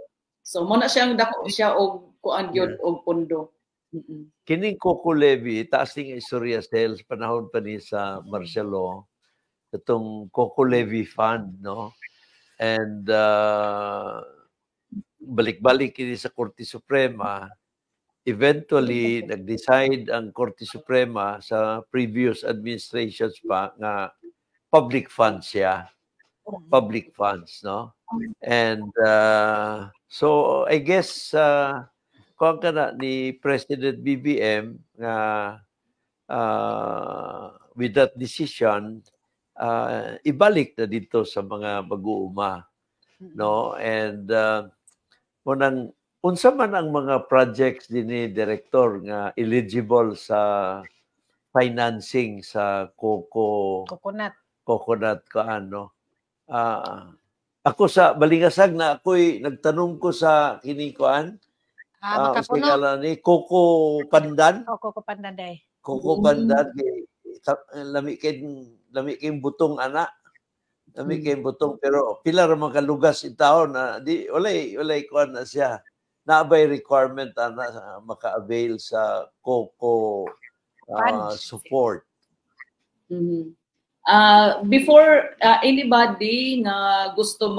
So mo na siyang dako siya og kuan gyud og pondo. Kining Coco Levy taas ning istorya sales panahon pa ni sa Marcelo itong Coco Levy Fund no. And balik-balik kini sa Korte Suprema. Eventually, nag-decide ang Korte Suprema sa previous administrations pa nga public funds siya. Public funds, no? And so, I guess, kung ka na ni President BBM nga with that decision, ibalik na dito sa mga mag-uuma, no? And unsa man ang mga projects din ni director nga eligible sa financing sa coconut ako sa Balingasag na ako'y nagtanong ko sa kinikuan Makapuno. ni Coco Pandan. Coco Pandan day. Coco Pandan lami kay butong ana. Lami kay butong pero pila ra man kalugas in taon na di walay kuan na siya. Naabay requirement ana maka-avail sa Coco support. Before anybody na gusto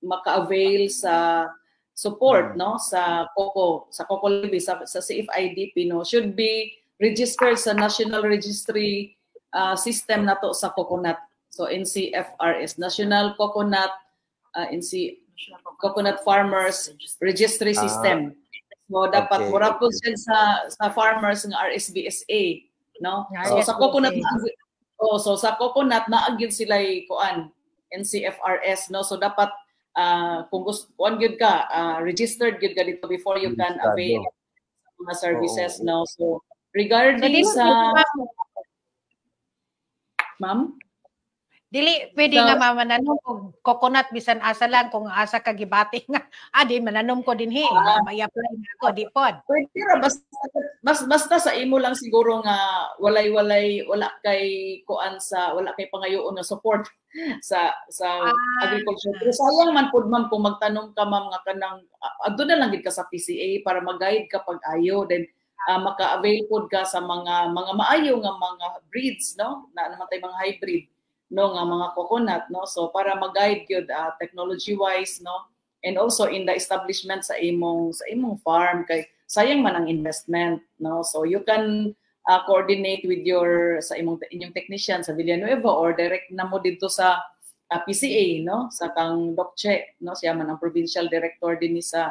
maka-avail sa support no sa Coco Levy sa CFIDP no should be registered sa National Registry system nato sa coconut. So NCFRS, National Coconut Coconut Farmers Registry System. So dapat mura po siya sa farmers ng RSBSA, no? So sa coconut sa coconut naagid sila kuan NCFRS, no? So dapat kung gusto kuan gyud ka registered gyud ka dito before you can avail mga services, no? So regarding sa Ma'am? Dili pwede nga mananom kung coconut bisan asa lang kung asa ka gibati nga di mananom ko dinhi may apply nako di pod. Pwede ra basta sa imo lang siguro nga wala kay pangayoon na support sa agriculture. Pero sayang man pud ma'am kung magtanong ka ma'am nga kanang adto na lang gid ka sa PCA para mag-guide ka pag ayo then maka-avail pod ka sa mga maayo nga mga breeds, no? Na naman tay mga hybrid no nga mga coconut, no? So para mag-guide gyud technology wise, no? And also in the establishment sa imong farm kay sayang man ang investment, no? So you can coordinate with inyong technician sa Villanueva or direct na mo dito sa PCA, no? Sa kang Doc Che, no? Siya man ang provincial director din sa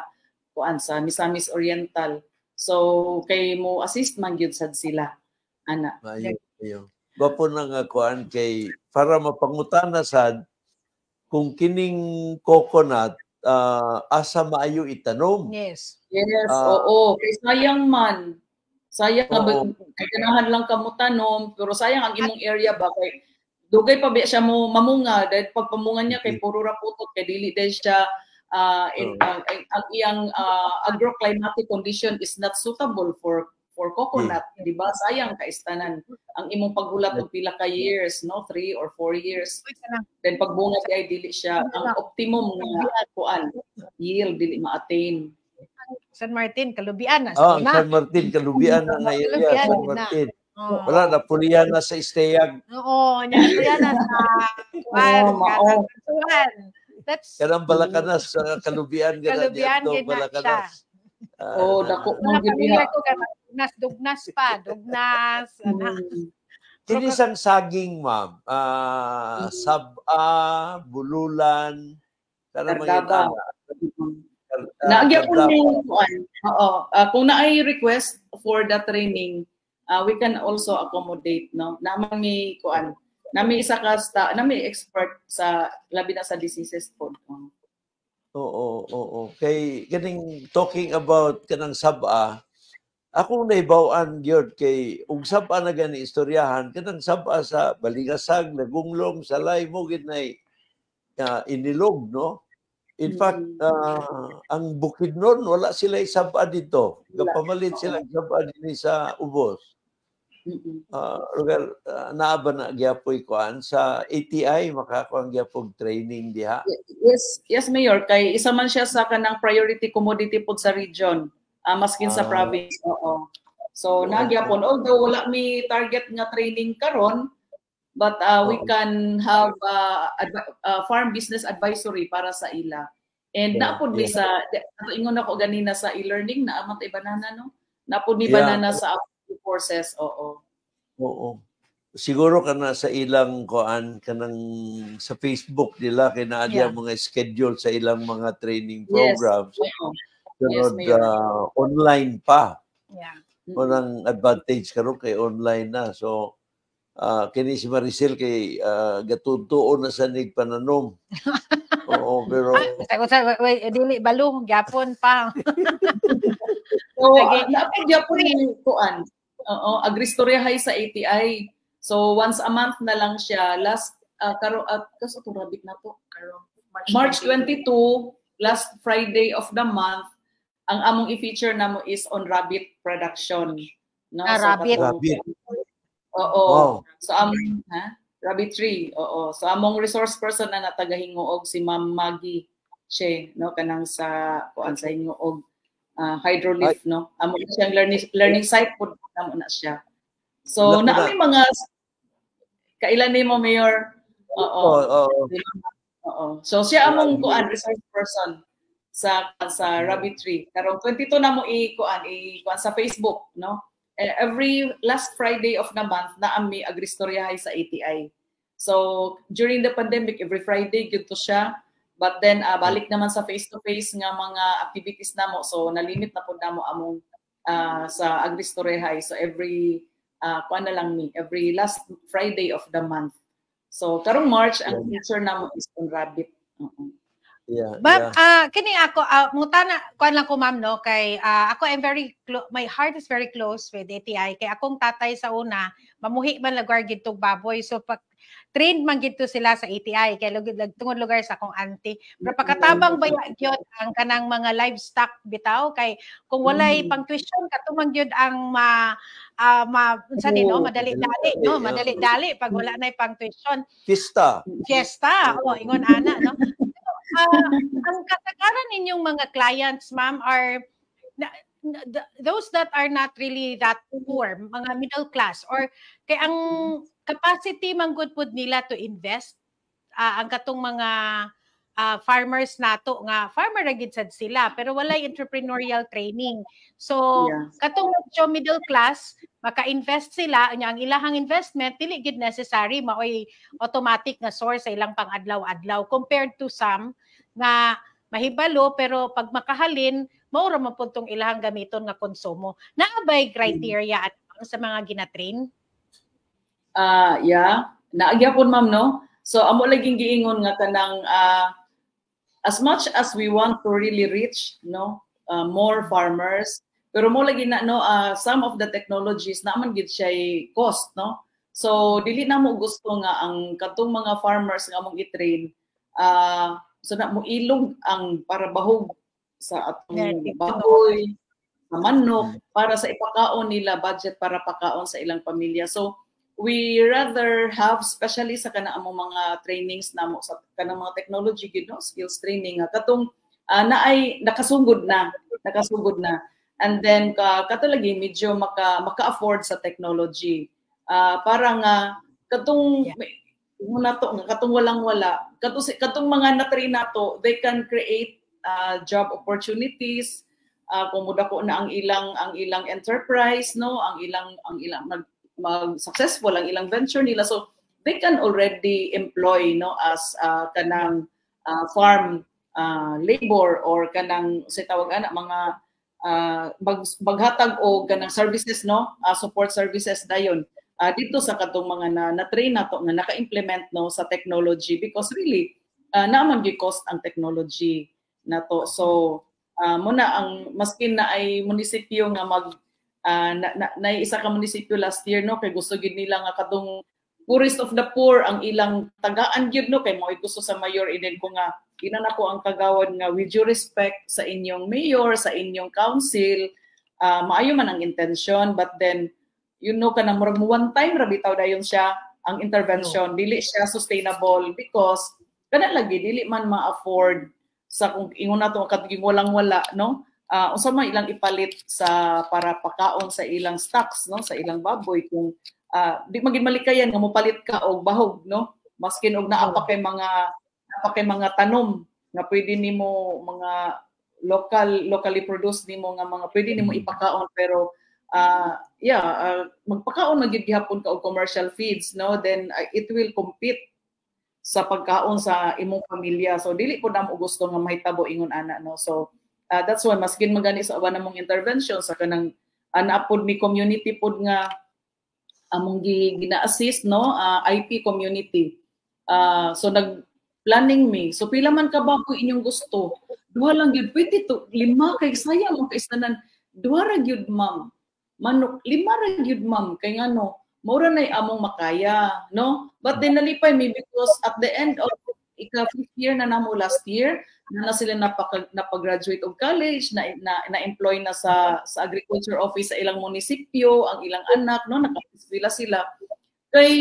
Misamis Oriental. So kay mo assist man gyud sad sila ana. Ayo. Bapo na nga kuan kay para mapangutana sad kung kining coconut asa maayo itanom. Yes. Oo. Kay sayang man. Sayang kay ganahan lang kamo tanom pero sayang ang imong area ba kay dugay pa ba siya mo mamunga dahil pag pamunga niya kay puro ra putot kay dili dahil siya ang iyang agroclimatic condition is not suitable for coconut, di ba? Sayang kaistanan ang imong paghulat og pila ka years, no? 3 or 4 years. Then pagbunga ay dili siya ang optimum nga kuan yield dili ma-attain. San Martin, Kalubian na. San Martin, Kalubian na nga area. San Martin. Wala na pulian na sa Isteyag. Oo, pulian na sa Kuan. That's kanang Balakanas sa Kalubian Kalubian gid na siya. Dako man gid diha. Dugnas. Kini sang saging ma'am. Saba, bululan, kana mga Naagya po ning kuan. Kung naay request for the training, we can also accommodate, no? Naman mi kuan. Nami isa ka nami expert sa labi na sa diseases po. Oo. Kay ganing talking about kanang saba, akong naibaw-an gyud kay ug saba na gani istoryahan kanang saba sa Balingasag, Nagunglong, Salay mo gid nay inilog, no? In fact, ang Bukidnon wala sila saba dito. Gapamalit sila saba dinhi sa Ubos. Naaba na gyapoy kuan sa ATI makakuan gyapog training diha. Yes Mayor, kay isa man siya sa kanang priority commodity pod sa region, maskin sa province. So nagyapon although wala mi target nga training karon, but we can have farm business advisory para sa ila. And napod mi sa ingon ako ganina sa e-learning na amang banana, no? Napod mi banana sa courses. Oo. Siguro kana sa ilang kuan kanang sa Facebook nila kay naa mga schedule sa ilang mga training programs. Pero online pa. Unang advantage karon kay online na. So kini si Maricel kay gatutuon na sa nig pananom. Oo, pero dili balo gyapon pa. So, naapod gyapon ni kuan. Oo, agristoryahay sa ATI. So once a month na lang siya. Last kaso to rabbit na to. March 22, last Friday of the month, ang among i-feature namo is on rabbit production. No? So, rabbit. Oo. Wow. So among rabbit tree. Oo. So among resource person na natagahingoog si Ma'am Maggie Che, no, kanang sa kuan sa hingoog hydroleaf, no. Amo siyang learning site pud namo na siya. So naami mga kailan nimo Mayor? Oo. So siya among kuan resource person sa rabbit tree. Karong 22 na mo i-kuan sa Facebook, no. Every last Friday of the month na ami agristoryahay sa ATI. So during the pandemic every Friday gyud to siya. But then balik naman sa face-to-face nga mga activities namo. So nalimit na pud namo among sa agristoryahay. So every kuan na lang ni every last Friday of the month. So karong March ang feature namo is on rabbit. Yeah. Kini ako mutana kuan lang ko ma'am no kay ako I'm very my heart is very close with ATI kay akong tatay sa una mamuhi man lugar gidtog baboy so pag trained man gidto sila sa ATI kay tungod lugar sa akong auntie pero pagkatabang baya gyud ang kanang mga livestock bitaw kay kung walay pang tuition katumang gyud ang unsa din no madali pag wala na pang tuition fiesta ingon ana no. Ang katagaran ninyong mga clients, ma'am, are those that are not really that poor, mga middle class, or kay ang capacity man good pud nila to invest, ang katong mga farmers nato nga farmer ra gid sad sila pero walay entrepreneurial training. So katong middle class maka-invest sila nya ang ilahang investment dili gid necessary maoy automatic nga source sa ilang pang-adlaw-adlaw compared to some nga mahibalo pero pag makahalin mao ra man pud tong ilahang gamiton nga konsumo. Naa bay criteria at sa mga gina-train? Naagyapon ma'am no. So amo laging giingon nga kanang as much as we want to really reach no more farmers pero mo lagi na no some of the technologies naman gid siya cost no. So dili na mo gusto nga ang katong mga farmers nga among i-train so na mo ilog ang para bahog sa atong baboy, sa manok para sa ipakaon nila budget para pakaon sa ilang pamilya. So we rather have especially sa kana among mga trainings namo sa kanang mga technology gid no skills training katong naay nakasugod na and then kato lagi medyo maka-afford sa technology para nga katong katong walang-wala katong mga na-train nato they can create job opportunities kung mudako na ang ilang enterprise no ang ilang mag-successful ang ilang venture nila so they can already employ no as kanang farm labor or kanang sa tawag ana mga baghatag o kanang services no support services dayon dito sa katong mga na-train nato nga naka-implement no sa technology because really naman gyud cost ang technology nato so muna ang maskin na ay munisipyo nga na isa ka munisipyo last year no kay gusto gid nila nga kadong poorest of the poor ang ilang tagaan gyud no kay mo gusto sa mayor inen ko nga inan ako ang kagawad nga with due respect sa inyong mayor sa inyong council maayo man ang intention but then you know kanang murag one time ra bitaw dayon siya ang intervention dili siya sustainable because kana lagi dili man ma-afford sa kung ingon nato kadtong walang-wala no unsa man ilang ipalit sa para pakaon sa ilang stocks no sa ilang baboy kung di magin malikayan nga mopalit ka og bahog no maskin og naa pa kay mga tanom nga pwede nimo mga locally produced nimo nga mga pwede nimo ipakaon pero magpakaon magid gihapon ka og commercial feeds no then it will compete sa pagkaon sa imong pamilya so dili po namo gusto nga mahitabo ingon ana no so that's why maskin magani sa uban namong intervention sa kanang naapod mi community pod nga among gina-assist no IP community. So nag-planning me. So pila man ka baboy inyong gusto? Duha lang gyud pwede to. 5 kay sayang mo kaistanan. Duha ra gyud ma'am. Manok 5 ra gyud ma'am kay ngano mura nay among makaya no. But then nalipay me because at the end of ika-5th year na namo last year na sila napag-graduate of college na-employ na sa agriculture office sa ilang munisipyo ang ilang anak no naka-eskwela sila kay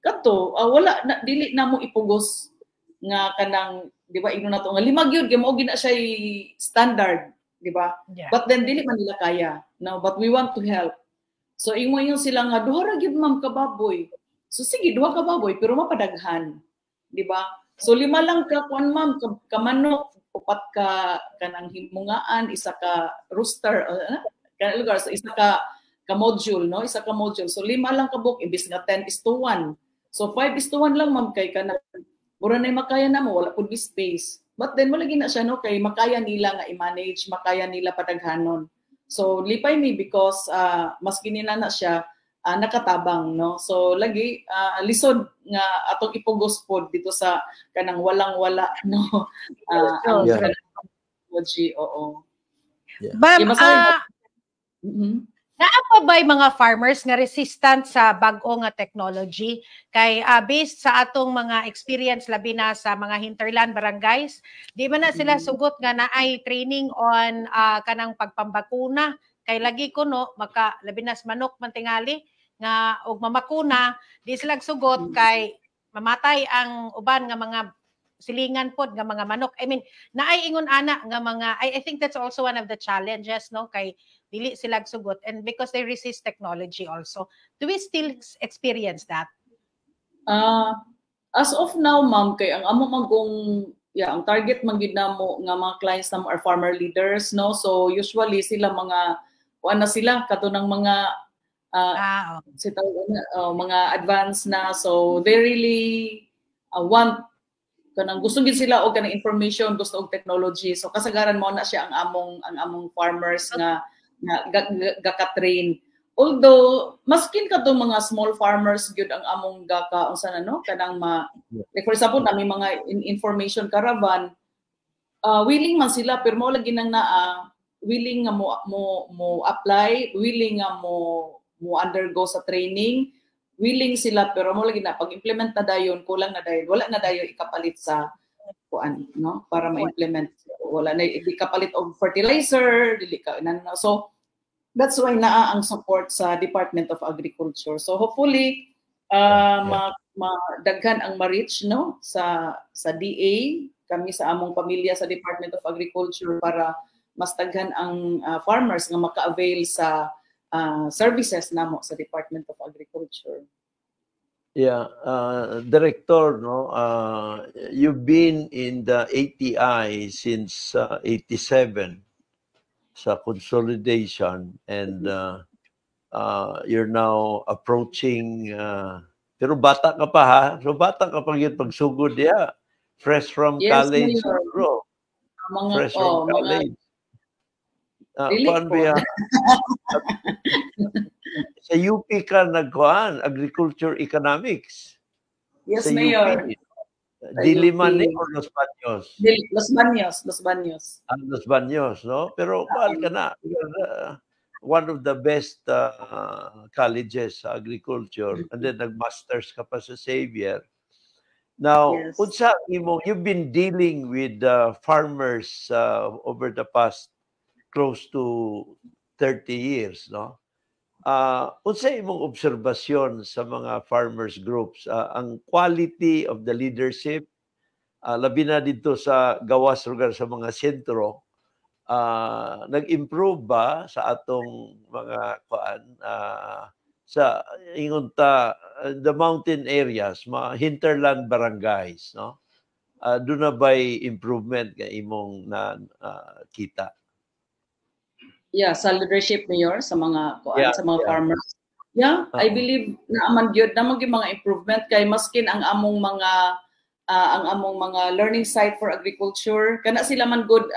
kato wala na, dili na mo ipugos nga kanang di ba ino na to nga 5 gyud kay mao gina siya standard di ba but then dili man nila kaya no but we want to help so ingon sila nga duha ra gyud ma'am ka baboy so sige duha ka baboy pero mapadaghan di ba so 5 lang ka kuan ma'am ka manok 4 ka kanang himungaan isa ka rooster kanang lugar so isa ka module no isa ka module so 5 lang ka book imbis nga 10:1 so 5:1 lang ma'am kay kanang mura na makaya na mo wala pud space but then wala gina siya no kay makaya nila nga i-manage makaya nila padaghanon so lipay me because mas ginina na siya nakatabang no so lagi lisod nga atong ipugos pod dito sa kanang walang-wala no ang technology oo Ma'am, naa pa ba mga farmers nga resistant sa bag-o nga technology kay based sa atong mga experience labi na sa mga hinterland barangays di ba na sila sugot nga naay training on kanang pagpambakuna kay lagi ko no maka labi na sa manok man tingali nga og mamakuna di sila sugot kay mamatay ang uban nga mga silingan pod nga mga manok. I mean, naay ingon ana nga mga I think that's also one of the challenges no kay dili sila sugot and because they resist technology also. Do we still experience that? As of now ma'am kay ang amo magong ang target man gid namo nga mga clients namo are farmer leaders no. So usually sila mga kuan na sila katunang mga mga advanced na so they really want kanang gusto gid sila og kanang information gusto og technology so kasagaran mo na siya ang among farmers nga gaka-train although maskin kadtong mga small farmers gyud ang among gaka unsa na no kanang like for example nami mga information caravan willing man sila pero mo lagi nang willing nga mo apply willing nga mo undergo sa training willing sila pero mo lagi na pag-implement na dayon kulang na dayon wala na dayon ikapalit sa kuan no para ma-implement wala na ikapalit og fertilizer dili ka so that's why naa ang support sa Department of Agriculture so hopefully madaghan ang ma-reach no sa DA kami sa among pamilya sa Department of Agriculture para mas daghan ang farmers nga maka-avail sa services namo sa Department of Agriculture. Yeah, Director, no, you've been in the ATI since 87 sa consolidation and you're now approaching pero bata ka pa ha so bata ka pa yun pagsugod fresh from college bro fresh from college sa UP ka nagkuhan agriculture economics yes Mayor Diliman ni or Los Baños? Los Baños. Los Baños, no? Pero mahal ka na. One of the best colleges sa agriculture. And then nag-masters ka pa sa Xavier. Now, unsa imo, you've been dealing with farmers over the past close to 30 years, no? Unsa imong obserbasyon sa mga farmers groups ang quality of the leadership labi na dito sa gawas lugar sa mga sentro nag-improve ba sa atong mga sa ingunta the mountain areas mga hinterland barangays no do na bay improvement nga imong na kita? Yeah, sa leadership Mayor sa mga sa mga farmers. I believe na aman gyud na mga improvement kay maskin ang among mga learning site for agriculture kana sila man good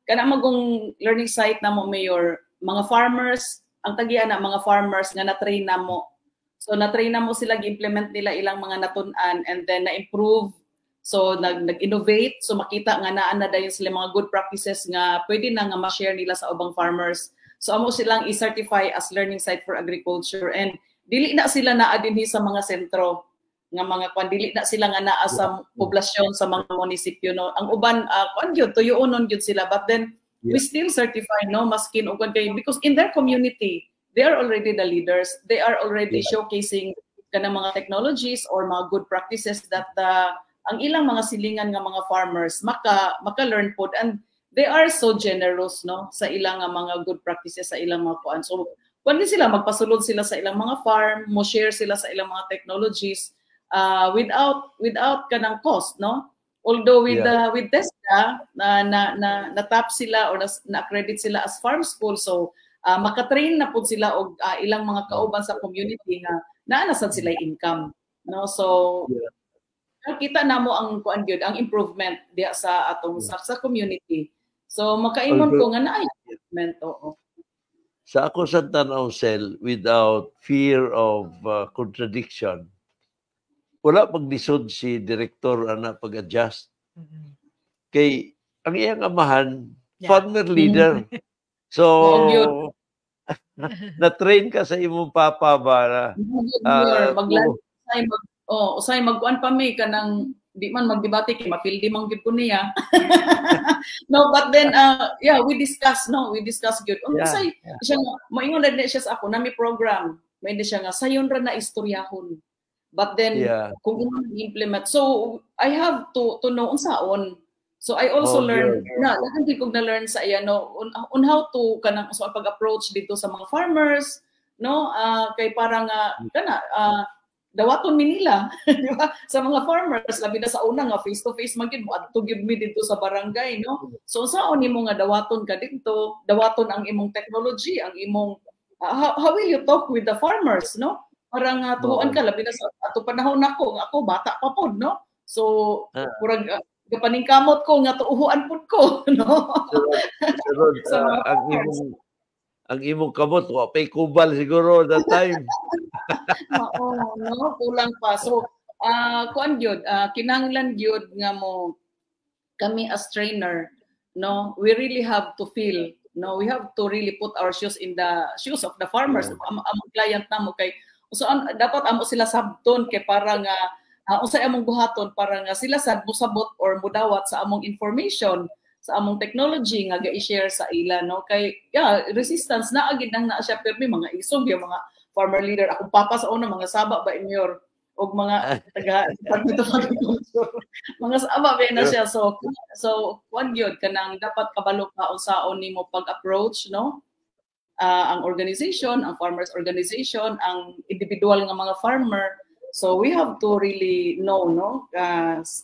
kana magong learning site namo Mayor mga farmers ang tagian na mga farmers nga na-train namo So na-train na mo sila, gi-implement nila ilang mga natun-an and then na-improve. So nag-innovate, so makita nga naa na dayon sila mga good practices nga pwede na nga ma-share nila sa ubang farmers. So amo silang i-certify as learning site for agriculture and dili na sila naa dinhi sa mga sentro nga mga kwan, dili na sila nga naa sa poblasyon sa mga munisipyo, no. Ang uban kwan gyud tuyuonon gyud sila, but then we still certify, no, maskin og kay because in their community they are already the leaders, they are already showcasing kanang mga technologies or mga good practices that ang ilang mga silingan nga mga farmers maka-learn pod, and they are so generous, no, sa ilang mga good practices sa ilang mga kuan. So kuan sila magpasulod sila sa ilang mga farm, mo share sila sa ilang mga technologies without kanang cost, no. Although with TESDA na top sila or na accredit sila as farm school, so maka-train na pud sila og ilang mga kauban sa community nga naanasad sila income, no. So kita namo ang kuan gyud ang improvement diha sa atong sa community. So makaingon ko nga naay improvement. Sa ako sa tanaw, Sel, without fear of contradiction, wala paglisod si director ana pag-adjust. Kay ang iyang amahan farmer leader. So na-train ka sa imong papa ba usay magkuan pa may kanang di man magdebate kay mapildi man gyud ko niya. No, but then we discuss gyud. Usay siya moingon na siya sa ako na may program. May siya nga sayon ra na istoryahon. But then kung implement, so I have to know unsaon. So I also learn na lahat ko na learn sa iya, no, on how to kanang so pag-approach dito sa mga farmers, no, kay parang dawaton mi nila, di ba? Sa mga farmers, labi na sa una nga face to face man gyud mo adto gyud mi dito sa barangay, no. So saon nimo nga dawaton ka dito, dawaton ang imong technology, ang imong how will you talk with the farmers, no? Parang tuhuan ka labi na sa ato panahon ako bata pa pod, no. So murag gapaningkamot ko nga tuuhan pud ko, no. Ang imong kamot wa pay kubal siguro that time. Oo, no, kulang pa. So kuan gyud kinahanglan gyud nga mo kami as trainer, no, we really have to feel, no, we have to really put our shoes in the shoes of the farmers. Ang client namo kay so dapat amo sila sabton kay para nga unsay among buhaton para nga sila sad musabot or mudawat sa among information, sa among technology nga ga-i-share sa ila, no. Kay resistance na agid nang naa siya, pero may mga isog yung mga farmer leader akong papa sa una mga saba ba inyor og mga taga mga saba ba na siya. So kuan gyud kanang dapat kabalo ka unsaon nimo pag-approach, no, ang organization, ang farmers organization, ang individual nga mga farmer. So we have to really know, no,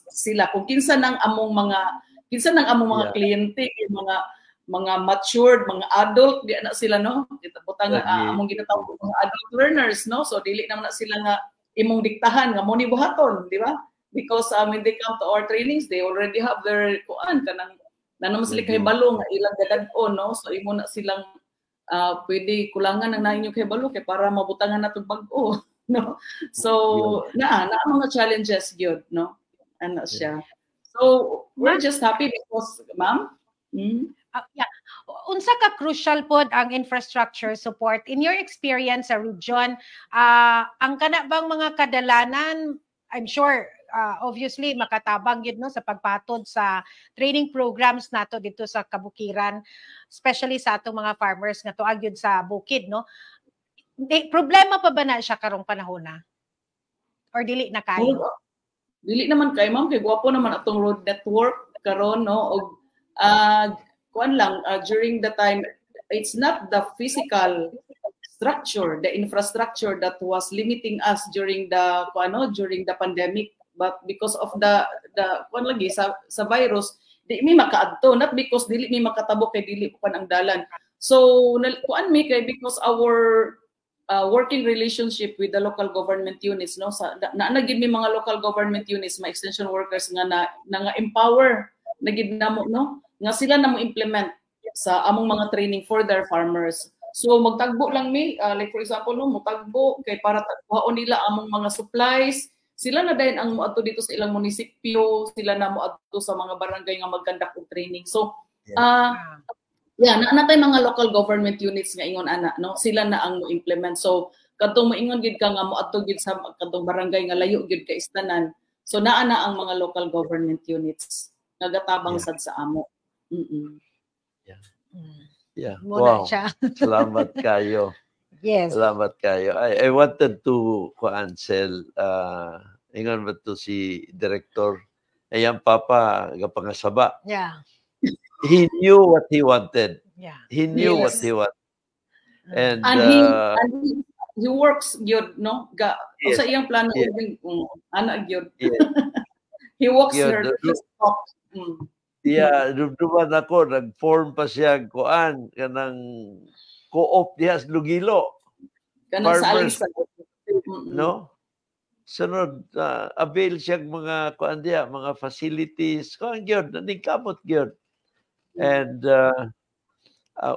sila kung kinsa nang among mga kliyente, mga matured, mga adult, di na sila, no? Butang among ginatawag mga adult learners, no? So dili naman na sila nga imong diktahan nga mo ni buhaton, di ba? Because when they come to our trainings, they already have their kuan kanang naman sila kahibalo nga ilang dadad-on, no? So imo na silang pwede kulangan ng nainyo kahibalo kay para mabutangan natong bag-o, no? So na mga challenges gyud, no? Ano siya. So we're just happy because, ma'am. Unsa ka crucial pod ang infrastructure support in your experience sa region? Ang kana bang mga kadalanan, I'm sure obviously makatabang yun, no, sa pagpatod sa training programs nato dito sa Kabukiran, especially sa atong mga farmers nga tuag yun sa bukid, no. Problema pa ba na siya karong panahon na? Or dili na kayo? Dili naman kay ma'am, kay gwapo naman atong road network karon, no, og kuan lang during the time it's not the physical structure, the infrastructure that was limiting us during the pandemic, but because of the kuan lagi sa virus di mi makaadto, not because dili mi makatabok kay dili pa ang dalan. So kuan mi kay because our working relationship with the local government units, no, sa nagid mi mga local government units, mga extension workers nga na empower nagid namo, no, nga sila na mo implement sa among mga training for their farmers. So magtagbo lang mi, like for example no, magtagbo kay para tagbuhaon nila among mga supplies. Sila na din ang moadto dito sa ilang munisipyo, sila na moadto sa mga barangay nga mag-conduct og training. So natay mga local government units nga ingon ana no, sila na ang mo-implement. So kadtong moingon gid ka nga moadto gid sa kadtong barangay nga layo gid ka istanan. So naa na ang mga local government units nga gatabang sad sa amo. Yeah. Muna Wow. siya. Salamat kayo. Yes. Salamat kayo. I wanted to ansel ingon ba to si director ayan papa gapangasaba. Yeah. He knew what he wanted. Yeah. He knew what Yes. he wanted. And he works gyud no ga Yes. sa iyang plano Yes. ana gyud. Yes. He walks Gyud. his talk. Yeah, dumduman ako, nag-form pa siya kuan kanang co-op diha sa Lugilo. Kanang sa Farmers, Alisa. no? Sunod, avail siya mga kuan diha, mga facilities, kuan gyud, naningkamot gyud. And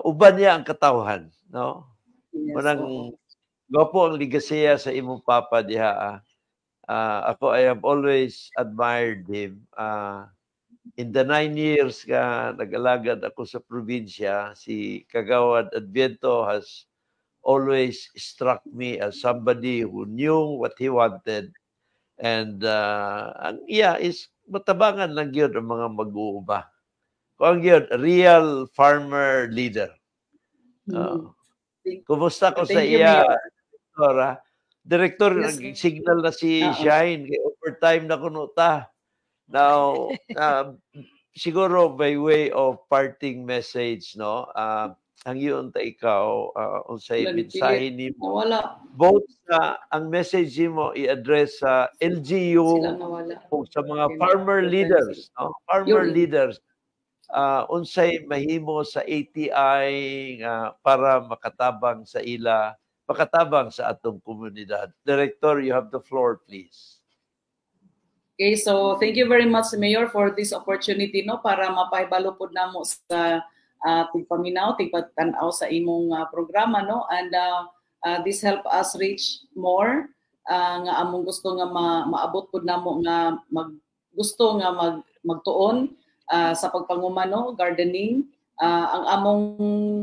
uban niya ang katawhan, no? Yes, Manang gwapo ang ligasiya sa imong papa diha. Ako, I have always admired him. In the 9 years ka nag-alagad ako sa probinsya, si Kagawad Adviento has always struck me as somebody who knew what he wanted. And ang iya is matabangan lang yun ang mga mag-uuba. Kung yun, real farmer leader. Kumusta ko sa iya, Director, Yes. nag-signal na si Shine, kay overtime na kuno ta. Now, siguro by way of parting message, no? Ang yun ta ikaw, unsay mensahe ni mo. Nawala. Both ang message mo i-address sa LGU Sila nawala. o sa mga farmer leaders, no? Farmer leaders. Unsay mahimo sa ATI para makatabang sa ila, makatabang sa atong komunidad. Director, you have the floor, please. Okay, so thank you very much, Mayor, for this opportunity no para mapahibalo pud namo sa tigpaminaw, tigpatanaw sa imong programa no, and this help us reach more nga among gusto nga maabot pud namo nga gusto nga magtuon sa pagpangumano, gardening. Ang among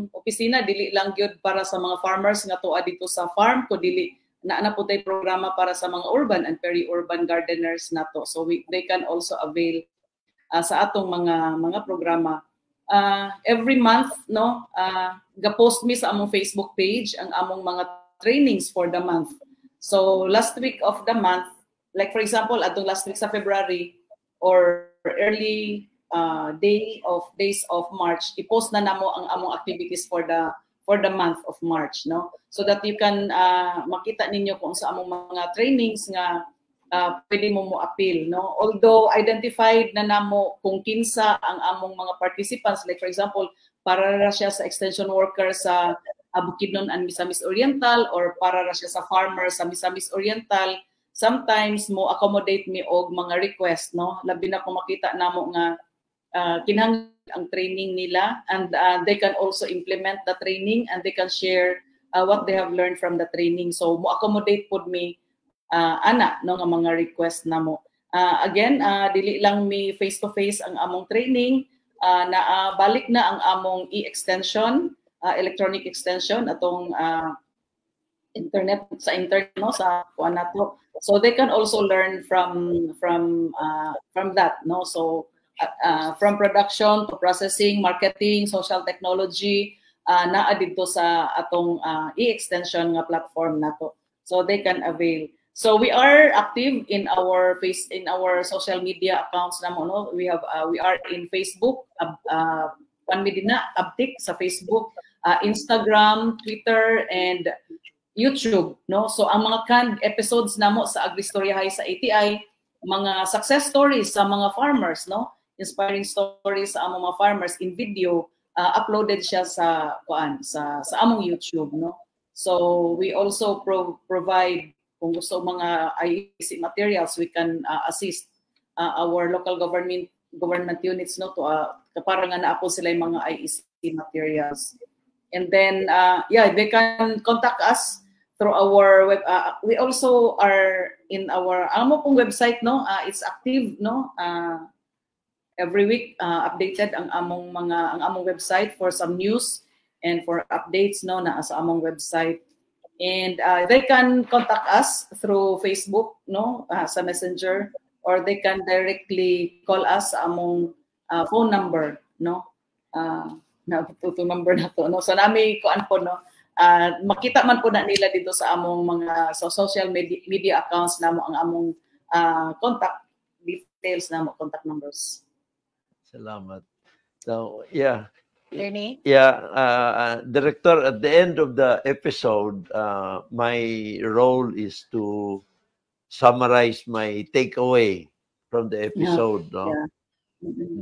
opisina dili lang gyud para sa mga farmers nga tuwa dito sa farm ko, dili na po tay programa para sa mga urban and peri-urban gardeners nato. So they can also avail sa atong mga programa. Every month no, ga-post mi sa among Facebook page ang among mga trainings for the month. So last week of the month, like for example atong last week sa February or early days of March, i-post na namo ang among activities for the month of March, no? So that you can makita ninyo kung sa among mga trainings nga pwede mo appeal, no? Although identified na namo kung kinsa ang among mga participants, like for example, para ra siya sa extension worker sa Bukidnon and Misamis Oriental or para ra siya sa farmer sa Misamis Oriental, sometimes mo accommodate me og mga request, no? Labi na kung makita namo nga kinahanglan ang training nila, and they can also implement the training and they can share what they have learned from the training. So mo accommodate pod me ana no nga mga request namo. Again, dili lang mi face to face ang among training, na balik na ang among e-extension, electronic extension atong internet no sa kuan nato. So they can also learn from that, no? So from production to processing, marketing, social technology, naa dito sa atong e-extension nga platform nato. So they can avail. So we are active in our social media accounts namo, no? We are in Facebook, Panmedina Abtik sa Facebook, Instagram, Twitter, and YouTube, no? So ang mga canned episodes namo sa Agristoryahay sa ATI, mga success stories sa mga farmers, no? Inspiring stories sa among mga farmers in video, uploaded siya sa among YouTube, no? So we also provide kung gusto mga IEC materials, we can assist our local government units, no, to para nga naapos sila yung mga IEC materials. And then, yeah, they can contact us through our web. We also are in our pong website, no? It's active, no? Every week, updated ang among website for some news and for updates, no, na sa among website. And they can contact us through Facebook, no, sa Messenger, or they can directly call us sa among phone number, no. Na number na to, no. So nami kuan po, no. Makita man po na nila dito sa among mga social media accounts namo ang among contact details namo, contact numbers. Salamat. So, yeah. Attorney? Yeah, Director, at the end of the episode, my role is to summarize my takeaway from the episode. Yeah. No?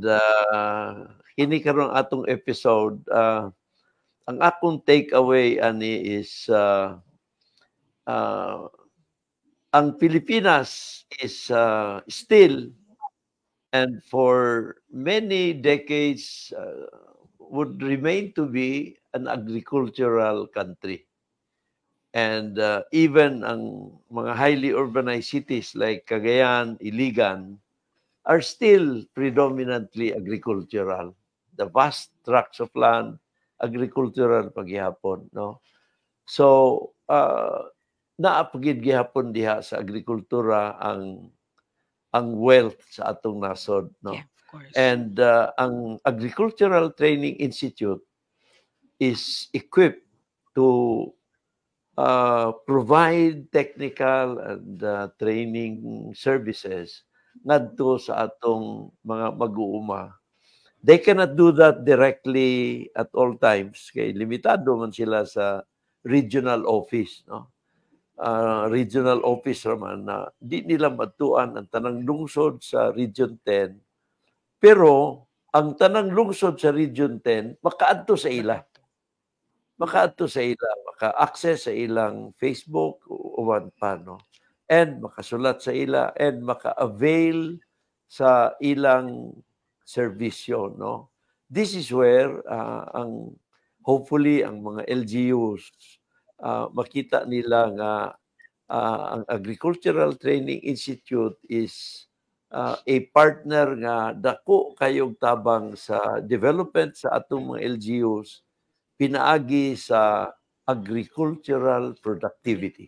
Yeah. Kini karong atong episode, ang akong takeaway ani is ang Pilipinas is still and for many decades would remain to be an agricultural country. And even ang mga highly urbanized cities like Cagayan, Iligan are still predominantly agricultural. The vast tracts of land, agricultural paghihapon, no? So, naapagid gihapon diha sa agrikultura ang wealth sa atong nasod, no? Yeah, of course. And ang Agricultural Training Institute is equipped to provide technical and training services ngadto sa atong mga mag-uuma. They cannot do that directly at all times kay limitado man sila sa regional office, no? Regional office raman na di nila matuan ang tanang lungsod sa Region 10. Pero ang tanang lungsod sa Region 10 makaadto sa ila. Makaadto sa ila, maka-access sa ilang Facebook o one pa, no? And makasulat sa ila and maka-avail sa ilang serbisyo, no? This is where hopefully ang mga LGUs makita nila nga ang Agricultural Training Institute is a partner nga dako kayog tabang sa development sa atong mga LGUs pinaagi sa agricultural productivity.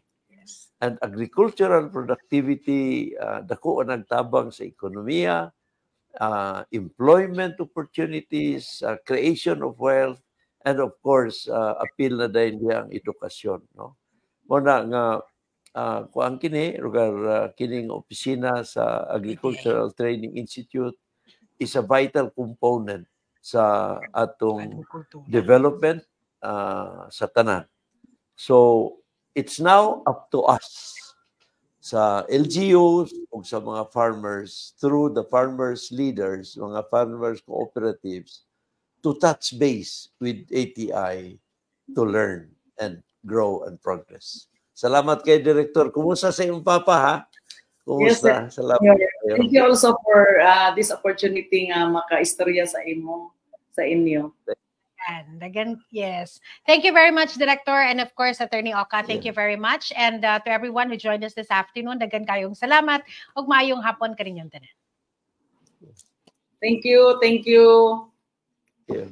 And agricultural productivity dako ang nagtabang sa ekonomiya, employment opportunities, creation of wealth, and of course, appeal na dahil niya ang edukasyon, no? Muna nga, kuang kini, lugar kining opisina sa Agricultural Training Institute is a vital component sa atong development sa tanan. So, it's now up to us sa LGUs o sa mga farmers through the farmers leaders, mga farmers cooperatives to touch base with ATI to learn and grow and progress. Salamat kay Director. Kumusta sa iyong papa, ha? Kumusta? Yes, salamat. Thank you also for this opportunity nga maka-istorya sa inyo. Yes. Thank you very much, Director. And of course, Attorney Oka, thank you very much. And to everyone who joined us this afternoon, dagan kayong salamat. Ug maayong hapon kaninyong tanan. Thank you. Thank you. Yeah.